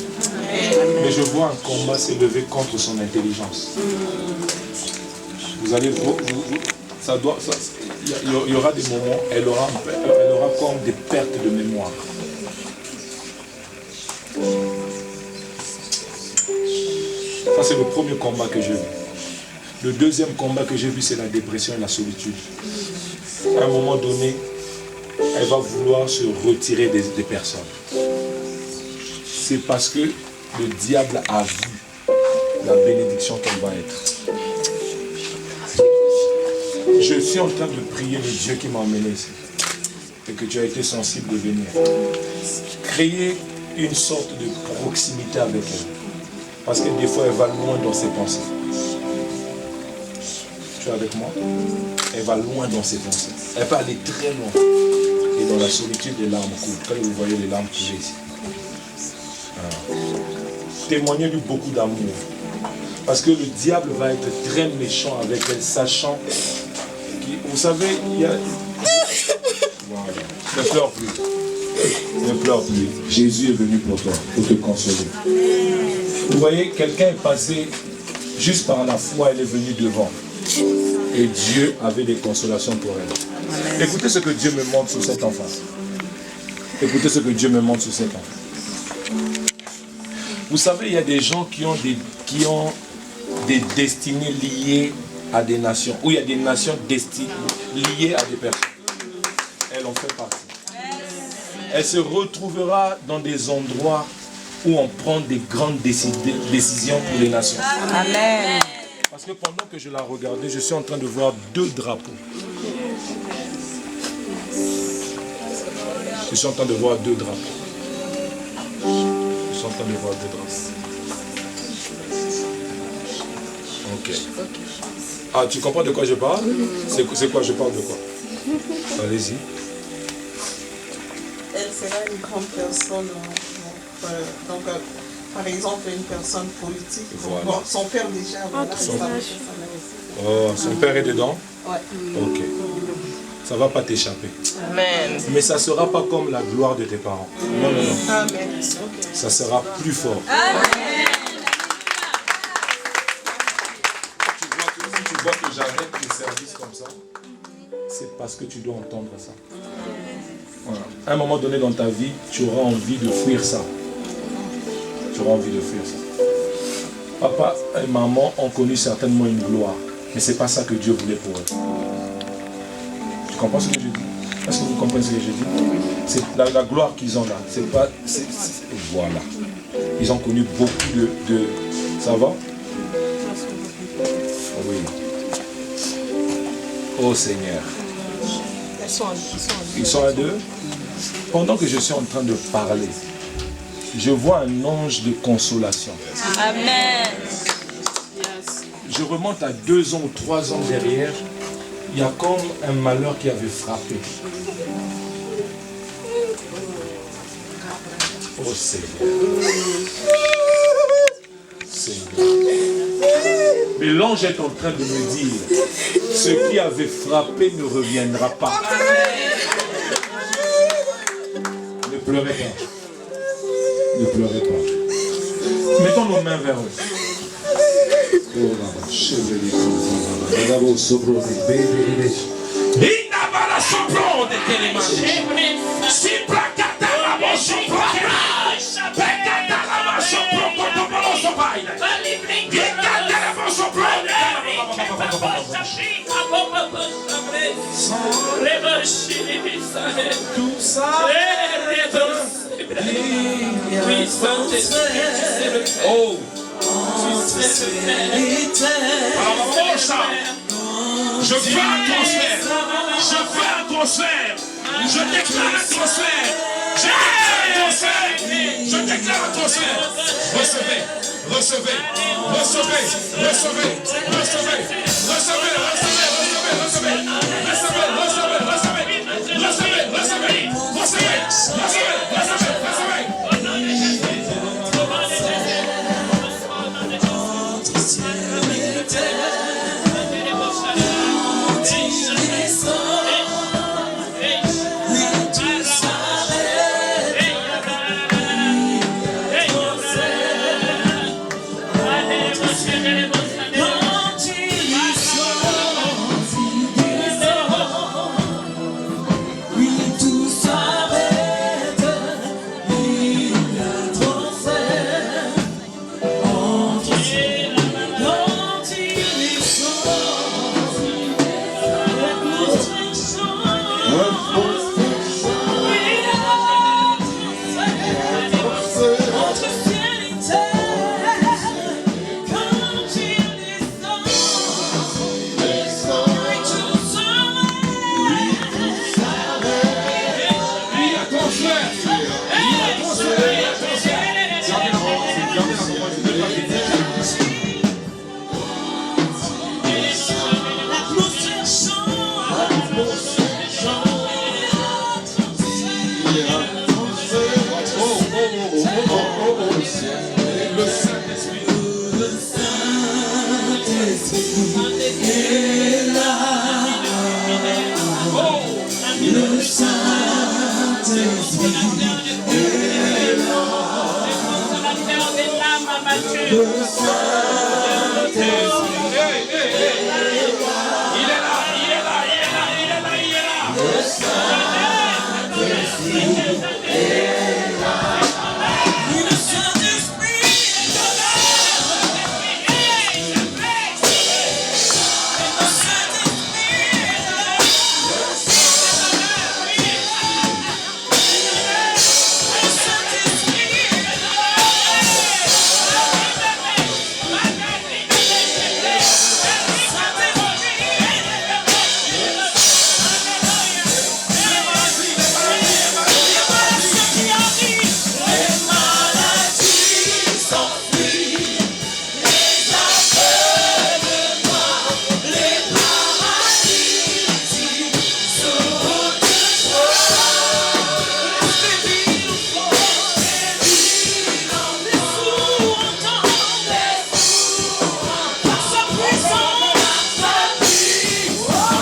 Mais je vois un combat s'élever contre son intelligence. Vous allez il y aura des moments, elle aura comme des pertes de mémoire. Ça, c'est le premier combat que j'ai vu. Le deuxième combat que j'ai vu, c'est la dépression et la solitude. À un moment donné, elle va vouloir se retirer des personnes. C'est parce que le diable a vu la bénédiction qu'elle va être. Je suis en train de prier le Dieu qui m'a emmené ici. Et que tu as été sensible de venir. Créer une sorte de proximité avec elle. Parce que des fois, elle va loin dans ses pensées. Tu es avec moi? Elle va loin dans ses pensées. Elle peut aller très loin. Et dans la solitude, les larmes coulent. Quand vous voyez les larmes couler ici. Témoignez-lui beaucoup d'amour. Parce que le diable va être très méchant avec elle, sachant que, vous savez, il y a... Voilà. Ne pleure plus. Ne pleure plus. Jésus est venu pour toi, pour te consoler. Vous voyez, quelqu'un est passé juste par la foi, elle est venue devant. Et Dieu avait des consolations pour elle. Écoutez ce que Dieu me montre sur cet enfant. Écoutez ce que Dieu me montre sur cet enfant. Vous savez, il y a des gens qui ont des destinées liées à des nations. Ou il y a des nations liées à des personnes. Elle en fait partie. Elle se retrouvera dans des endroits où on prend des grandes décisions pour les nations. Amen. Parce que pendant que je la regardais, je suis en train de voir 2 drapeaux. Je suis en train de voir 2 drapeaux. Je suis en train de voir dedans. Ok. Ah, tu comprends de quoi je parle? C'est quoi? Je parle de quoi? Allez-y. Elle sera une grande personne. Donc, par exemple, une personne politique. Voilà. Bon, son père déjà. Voilà, Oh, son père est dedans? Ouais. Ok. Ça ne va pas t'échapper. Amen. Mais ça ne sera pas comme la gloire de tes parents. Non, non, non. Amen. Ça sera plus fort. Si tu vois que j'arrête les services comme ça, c'est parce que tu dois entendre ça. Voilà. À un moment donné dans ta vie, tu auras envie de fuir ça. Tu auras envie de fuir ça. Papa et maman ont connu certainement une gloire. Mais ce n'est pas ça que Dieu voulait pour eux. Tu comprends ce que je dis? Est-ce que vous comprenez ce que je dis? C'est la gloire qu'ils ont là. C'est pas. Voilà. Ils ont connu beaucoup de. Ça va? Oui. Oh Seigneur. Ils sont à deux. Pendant que je suis en train de parler, je vois un ange de consolation. Amen. Je remonte à 2 ans ou 3 ans derrière. Il y a comme un malheur qui avait frappé. Oh Seigneur. Seigneur. Mais l'ange est en train de me dire, ce qui avait frappé ne reviendra pas. Ne pleurez pas. Ne pleurez pas. Mettons nos mains vers eux. Tout ça. Oui, oh. Je veux un transfert. Je veux un transfert. Je déclare un transfert. Je déclare un transfert. Recevez, recevez, recevez, recevez, recevez, recevez, recevez, Il est là.